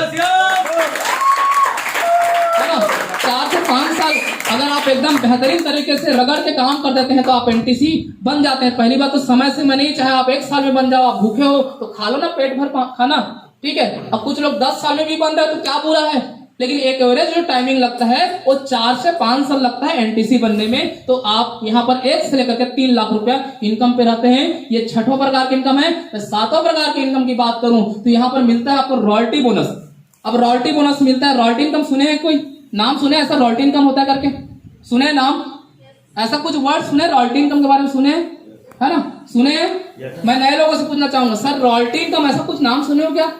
4 से 5 साल अगर आप एकदम बेहतरीन तरीके से रगड़ के काम कर देते हैं तो आप एनटीसी बन जाते हैं। पहली बात तो समय से मैं नहीं, चाहे आप 1 साल में बन जाओ, आप भूखे हो तो खा लो ना, पेट भर खाना। ठीक है, अब कुछ लोग 10 साल में भी बन रहे हैं तो क्या बुरा है, लेकिन एक एवरेज जो टाइमिंग लगता है वो 4 से 5 साल लगता है एनटीसी बनने में। तो आप यहाँ पर 1 से लेकर के 3 लाख रुपया इनकम पे रहते हैं। ये 6वां प्रकार की इनकम है। 7वां प्रकार की इनकम की बात करूं तो यहाँ पर मिलता है आपको रॉयल्टी बोनस। अब रॉयल्टी बोनस मिलता है, रॉयल्टी इनकम सुने हैं? कोई नाम सुने ऐसा रॉयल्टी इनकम होता है करके? सुने नाम? ऐसा कुछ वर्ड सुने रॉयल्टी इनकम के बारे में? सुने है ना, सुने हैं? मैं नए लोगों से पूछना चाहूंगा, सर रॉयल्टी इनकम ऐसा कुछ नाम सुने हो क्या?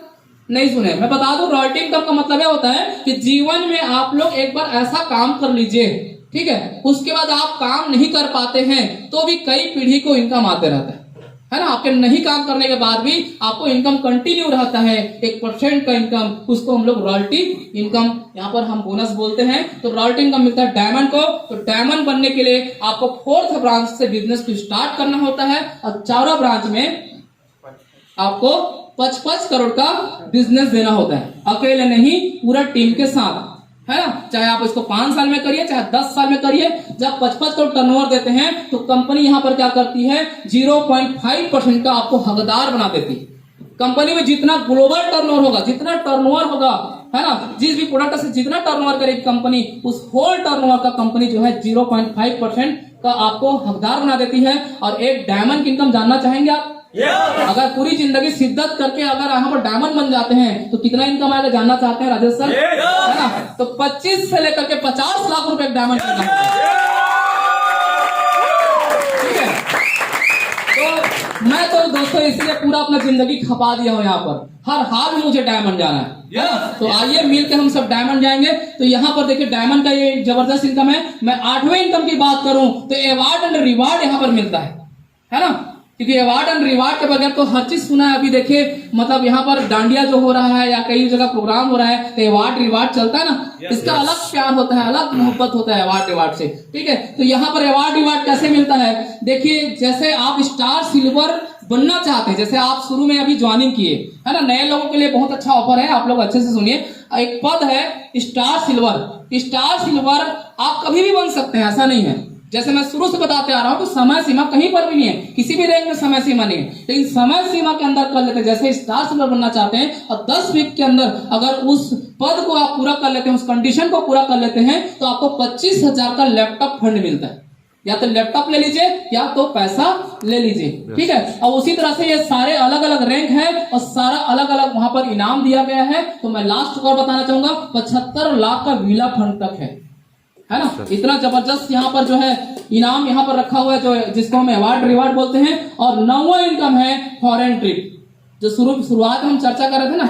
नहीं सुने। मैं बता दूं, रॉयल्टी इनकम का मतलब यह होता है कि जीवन में आप लोग एक बार ऐसा काम कर लीजिए, ठीक है, उसके बाद आप काम नहीं कर पाते हैं तो भी कई पीढ़ी को इनकम आते रहता है। है ना, आपके नहीं काम करने के बाद भी आपको इनकम कंटिन्यू रहता है, 1% का इनकम, उसको हम लोग रॉयल्टी इनकम, यहाँ पर हम बोनस बोलते हैं। तो रॉयल्टी इनकम मिलता है डायमंड को। तो डायमंड बनने के लिए आपको 4th ब्रांच से बिजनेस को स्टार्ट करना होता है और 4वां ब्रांच में आपको 55 करोड़ का बिजनेस देना होता है, अकेले नहीं, पूरा टीम के साथ, है ना। चाहे आप इसको 5 साल में करिए, चाहे 10 साल में करिए। जब 55 करोड़ टर्नओवर देते हैं तो कंपनी यहाँ पर क्या करती है, 0.5% का आपको हकदार बना देती है। कंपनी में जितना ग्लोबल टर्नओवर होगा, जितना टर्नओवर होगा, है ना, जिस भी प्रोडक्ट से जितना टर्नओवर करेगी कंपनी, उस होल टर्नओवर का कंपनी जो है 0.5% का आपको हकदार बना देती है। और एक डायमंड की इनकम जानना चाहेंगे आप? अगर पूरी जिंदगी शिद्दत करके अगर यहाँ पर डायमंड बन जाते हैं तो कितना इनकम आएगा जानना चाहते हैं राजेश सर? है ना, तो 25 से लेकर के 50 लाख रुपए डायमंड का इनकम, ठीक है। तो मैं तो दोस्तों इसलिए पूरा अपना जिंदगी खपा दिया हूँ यहाँ पर, हर हाल में मुझे डायमंड जाना है। तो आइए मिल के हम सब डायमंड जाएंगे। तो यहाँ पर देखिए डायमंड का ये जबरदस्त इनकम है। मैं 8वें इनकम की बात करूं तो अवार्ड एंड रिवार्ड यहाँ पर मिलता है ना, क्योंकि अवार्ड एंड रिवार्ड के बगैर तो हर चीज सुना है। अभी देखिए मतलब यहाँ पर डांडिया जो हो रहा है या कई जगह प्रोग्राम हो रहा है तो अवार्ड रिवार्ड चलता है ना, इसका अलग प्यार होता है, अलग मोहब्बत होता है अवार्ड रिवार्ड से, ठीक है। तो यहाँ पर अवार्ड रिवार्ड कैसे मिलता है, देखिए जैसे आप स्टार सिल्वर बनना चाहते हैं, जैसे आप शुरू में अभी ज्वाइनिंग किए, है ना, नए लोगों के लिए बहुत अच्छा ऑफर है, आप लोग अच्छे से सुनिए। एक पद है स्टार सिल्वर। स्टार सिल्वर आप कभी भी बन सकते हैं, ऐसा नहीं है। जैसे मैं शुरू से बताते आ रहा हूँ तो समय सीमा कहीं पर भी नहीं है, किसी भी रैंक में समय सीमा नहीं है, लेकिन समय सीमा के अंदर कर लेते हैं। जैसे स्टार सिल्वर बनना चाहते हैं और 10 वीक के अंदर अगर उस पद को आप पूरा कर लेते हैं, उस कंडीशन को पूरा कर लेते हैं, तो आपको 25,000 का लैपटॉप फंड मिलता है। या तो लैपटॉप ले लीजिए या तो पैसा ले लीजिए, ठीक है। और उसी तरह से ये सारे अलग अलग रैंक है और सारा अलग अलग वहां पर इनाम दिया गया है। तो मैं लास्ट और बताना चाहूंगा 75 लाख का विला फंड तक है ना। इतना जबरदस्त यहाँ पर जो है इनाम यहाँ पर रखा हुआ है, जो जिसको हम अवार्ड रिवार्ड बोलते हैं। और 9वां इनकम है फॉरेन ट्रिप, जो शुरुआत में हम चर्चा कर रहे थे ना,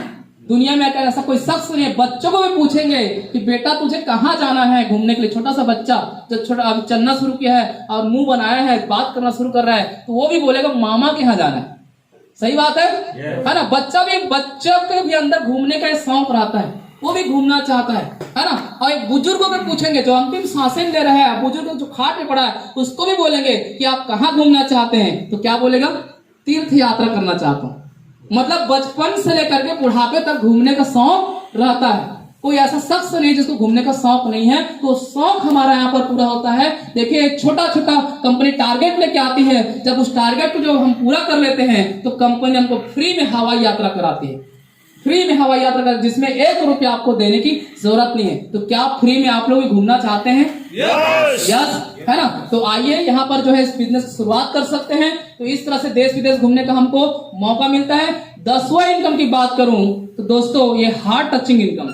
दुनिया में अगर ऐसा कोई शख्स नहीं है, बच्चों को भी पूछेंगे कि बेटा तुझे कहाँ जाना है घूमने के लिए, छोटा सा बच्चा जो छोटा अभी चलना शुरू किया है और मुंह बनाया है, बात करना शुरू कर रहा है, तो वो भी बोलेगा मामा के यहाँ जाना है। सही बात है ना। बच्चा के भी अंदर घूमने का शौक रहता है, वो भी घूमना चाहता है ना। और एक बुजुर्ग को पूछेंगे जो अंतिम सांसें ले रहा है, बुजुर्ग जो खाट पे पड़ा है, उसको भी बोलेंगे कि आप कहाँ घूमना चाहते हैं, तो क्या बोलेगा, तीर्थ यात्रा करना चाहता हूँ। मतलब बचपन से लेकर के बुढ़ापे तक घूमने का शौक रहता है। कोई ऐसा शख्स नहीं जिसको घूमने का शौक नहीं है, तो शौक हमारा यहाँ पर पूरा होता है। देखिए छोटा छोटा कंपनी टारगेट लेके आती है, जब उस टारगेट को जो हम पूरा कर लेते हैं तो कंपनी हमको फ्री में हवाई यात्रा कराती है, फ्री में हवाई यात्रा कर, जिसमें 1 रुपया आपको देने की जरूरत नहीं है। तो क्या फ्री में आप लोग भी घूमना चाहते हैं? यस है ना। तो आइए यहाँ पर जो है इस बिजनेस की शुरुआत कर सकते हैं। तो इस तरह से देश विदेश घूमने का हमको मौका मिलता है। 10वां इनकम की बात करूं तो दोस्तों ये heart touching income,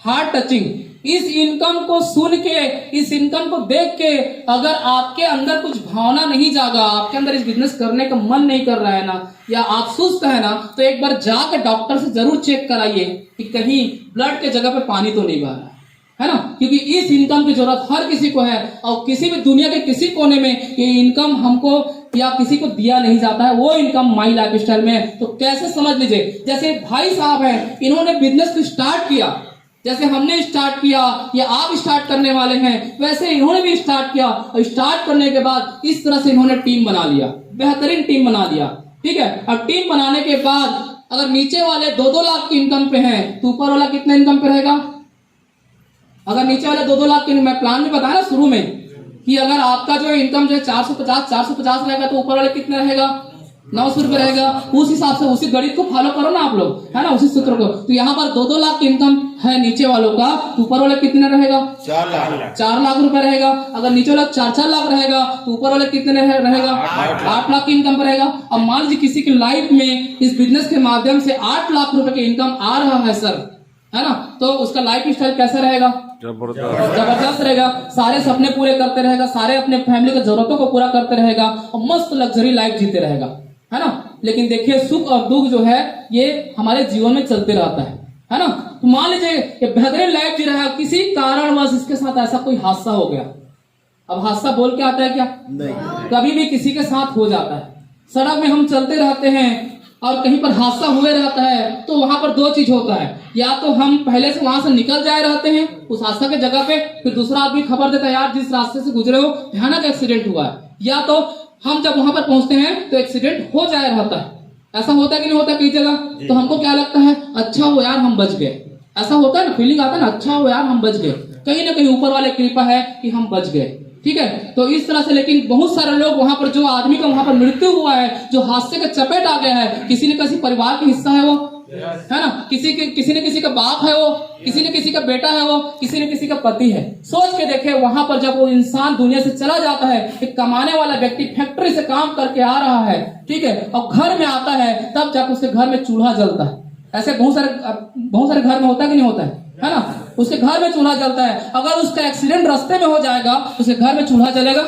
heart touching. इस इनकम को सुन के, इस इनकम को देख के अगर आपके अंदर कुछ भावना नहीं जागा, आपके अंदर इस बिजनेस करने का मन नहीं कर रहा है ना, या आप सुस्त है ना, तो एक बार जाके डॉक्टर से जरूर चेक कराइए कि कहीं ब्लड के जगह पे पानी तो नहीं बह रहा है ना। क्योंकि इस इनकम की जरूरत हर किसी को है और किसी भी दुनिया के किसी कोने में ये इनकम हमको या किसी को दिया नहीं जाता है। वो इनकम माई लाइफ स्टाइल में है। तो कैसे समझ लीजिए, जैसे भाई साहब हैं, इन्होंने बिजनेस को स्टार्ट किया, जैसे हमने स्टार्ट किया या आप स्टार्ट करने वाले हैं, वैसे इन्होंने भी स्टार्ट किया। और स्टार्ट करने के बाद इस तरह से इन्होंने टीम बना लिया, बेहतरीन टीम बना लिया, ठीक है। और टीम बनाने के बाद अगर नीचे वाले 2-2 लाख की इनकम पे हैं तो ऊपर वाला कितने इनकम पे रहेगा? अगर नीचे वाले 2-2 लाख की, मैं प्लान में बताया ना शुरू में कि अगर आपका जो इनकम जो है 450 रहेगा तो ऊपर वाले कितने रहेगा? 900 रुपए रहेगा। उस हिसाब से उसी गणित को फॉलो करो ना आप लोग, है ना, उसी सूत्र को। तो यहाँ पर 2-2 लाख की इनकम है नीचे वालों का, तो ऊपर वाले कितने रहेगा? 4 लाख रुपए रहेगा। अगर नीचे वाला 4 लाख रहेगा तो ऊपर वाले कितने रहेगा? 8 लाख की इनकम पर रहेगा। अब मान लीजिए किसी की लाइफ में इस बिजनेस के माध्यम से 8 लाख रुपए की इनकम आ रहा है सर, है ना, तो उसका लाइफ स्टाइल कैसा रहेगा? जबरदस्त रहेगा। सारे सपने पूरे करते रहेगा, सारे अपने फैमिली की जरूरतों को पूरा करते रहेगा और मस्त लग्जरी लाइफ जीते रहेगा, है ना। लेकिन देखिए सुख और दुख जो है ये हमारे जीवन में चलते रहता है ना। तो मान लीजिए ये बेहतरीन लाइफ जी रहा है, किसी कारणवश इसके साथ ऐसा कोई हादसा हो गया। अब हादसा बोल के आता है क्या? नहीं। कभी भी किसी के साथ हो जाता है, सड़क में हम चलते रहते हैं और कहीं पर हादसा हुए रहता है, तो वहां पर दो चीज होता है, या तो हम पहले से वहां से निकल जाए रहते हैं उस हादसा के जगह पे, फिर दूसरा आदमी खबर देता है यार जिस रास्ते से गुजरे हो भयानक एक्सीडेंट हुआ है, या तो हम जब वहां पर पहुंचते हैं तो एक्सीडेंट हो जाए रहता है। ऐसा होता है कि नहीं होता कई जगह? तो हमको क्या लगता है, अच्छा हो यार हम बच गए, ऐसा होता है ना, फीलिंग आता है ना, अच्छा हो यार हम बच गए, कहीं ना कहीं ऊपर वाले कृपा है कि हम बच गए, ठीक है। तो इस तरह से, लेकिन बहुत सारे लोग वहां पर, जो आदमी का वहां पर मृत्यु हुआ है, जो हादसे के चपेट आ गया है, किसी न किसी परिवार का हिस्सा है वो, है ना, किसी न किसी का बाप है वो, किसी न किसी का बेटा है वो, किसी न किसी का पति है। सोच के देखे वहां पर जब वो इंसान दुनिया से चला जाता है, एक कमाने वाला व्यक्ति फैक्ट्री से काम करके आ रहा है, ठीक है, और घर में आता है, तब जाकर उसके घर में चूल्हा जलता है। ऐसे बहुत सारे घर में होता है कि नहीं होता है ना, उसके घर में चूल्हा जलता है। अगर उसका एक्सीडेंट रास्ते में हो जाएगा, उसके घर में चूल्हा जलेगा?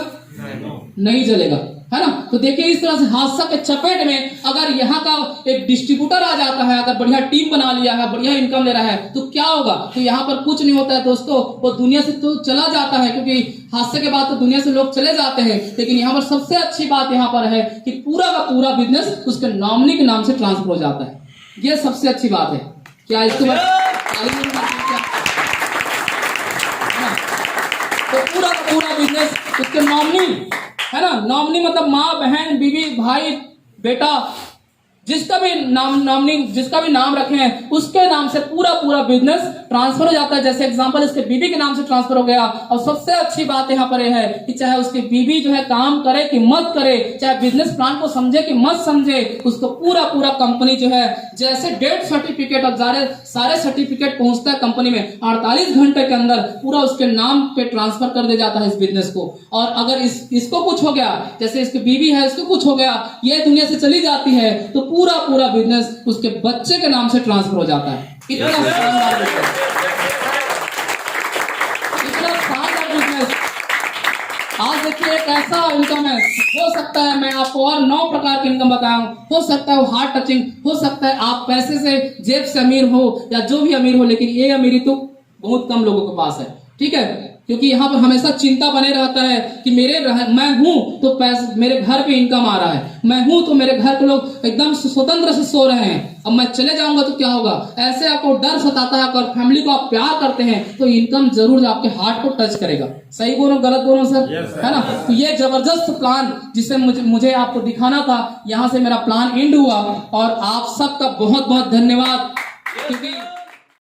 नहीं जलेगा, है ना। तो देखिए इस तरह से हादसा के चपेट में अगर यहाँ का एक डिस्ट्रीब्यूटर आ जाता है, अगर बढ़िया टीम बना लिया है, बढ़िया इनकम ले रहा है, तो क्या होगा? तो यहाँ पर कुछ नहीं होता है दोस्तों, वो दुनिया से तो चला जाता है, क्योंकि हादसे के बाद तो दुनिया से लोग चले जाते हैं। लेकिन यहाँ पर सबसे अच्छी बात यहाँ पर है कि पूरा का पूरा बिजनेस उसके नॉमिनी के नाम से ट्रांसफर हो जाता है। ये सबसे अच्छी बात है। क्या इसके बाद तो पूरा का पूरा बिजनेस उसके नॉमिनी, है ना, नॉमिनी मतलब माँ, बहन, बीवी, भाई, बेटा, जिसका भी नॉमिनी जिसका भी नाम रखे हैं उसके नाम से पूरा पूरा बिजनेस ट्रांसफर हो जाता है। जैसे एग्जांपल इसके बीवी के नाम से ट्रांसफर हो गया। और सबसे अच्छी बात यहाँ पर यह है कि चाहे उसकी बीवी जो है काम करे कि मत करे, चाहे बिजनेस प्लान को समझे कि मत समझे, उसको पूरा पूरा कंपनी जो है, जैसे डेथ सर्टिफिकेट और सारे सर्टिफिकेट पहुंचता है कंपनी में, 48 घंटे के अंदर पूरा उसके नाम पे ट्रांसफर कर दिया जाता है इस बिजनेस को। और अगर इसको कुछ हो गया, जैसे इसकी बीवी है, इसको कुछ हो गया, ये दुनिया से चली जाती है, तो पूरा पूरा बिजनेस उसके बच्चे के नाम से ट्रांसफर हो जाता है। इतना शानदार बिजनेस, इतना शानदार बिजनेस। आज देखिए एक ऐसा इनकम है, हो सकता है मैं आपको और 9 प्रकार की इनकम बताऊं, हो सकता है वो हार्ट टचिंग, हो सकता है आप पैसे से जेब से अमीर हो या जो भी अमीर हो, लेकिन ये अमीरी तो बहुत कम लोगों के पास है, ठीक है। क्योंकि यहाँ पर हमेशा चिंता बने रहता है कि मैं हूं तो पैसे, मेरे घर पे इनकम आ रहा है, मैं हूं तो मेरे घर के लोग एकदम स्वतंत्र से सो रहे हैं, अब मैं चले जाऊंगा तो क्या होगा, ऐसे आपको डर सताता है। अगर फैमिली को आप प्यार करते हैं तो इनकम जरूर आपके हार्ट को टच करेगा। सही बोलो गलत बोलो सर? है ना। तो ये जबरदस्त प्लान जिसे मुझे आपको दिखाना था, यहाँ से मेरा प्लान एंड हुआ। और आप सबका बहुत बहुत धन्यवाद, क्योंकि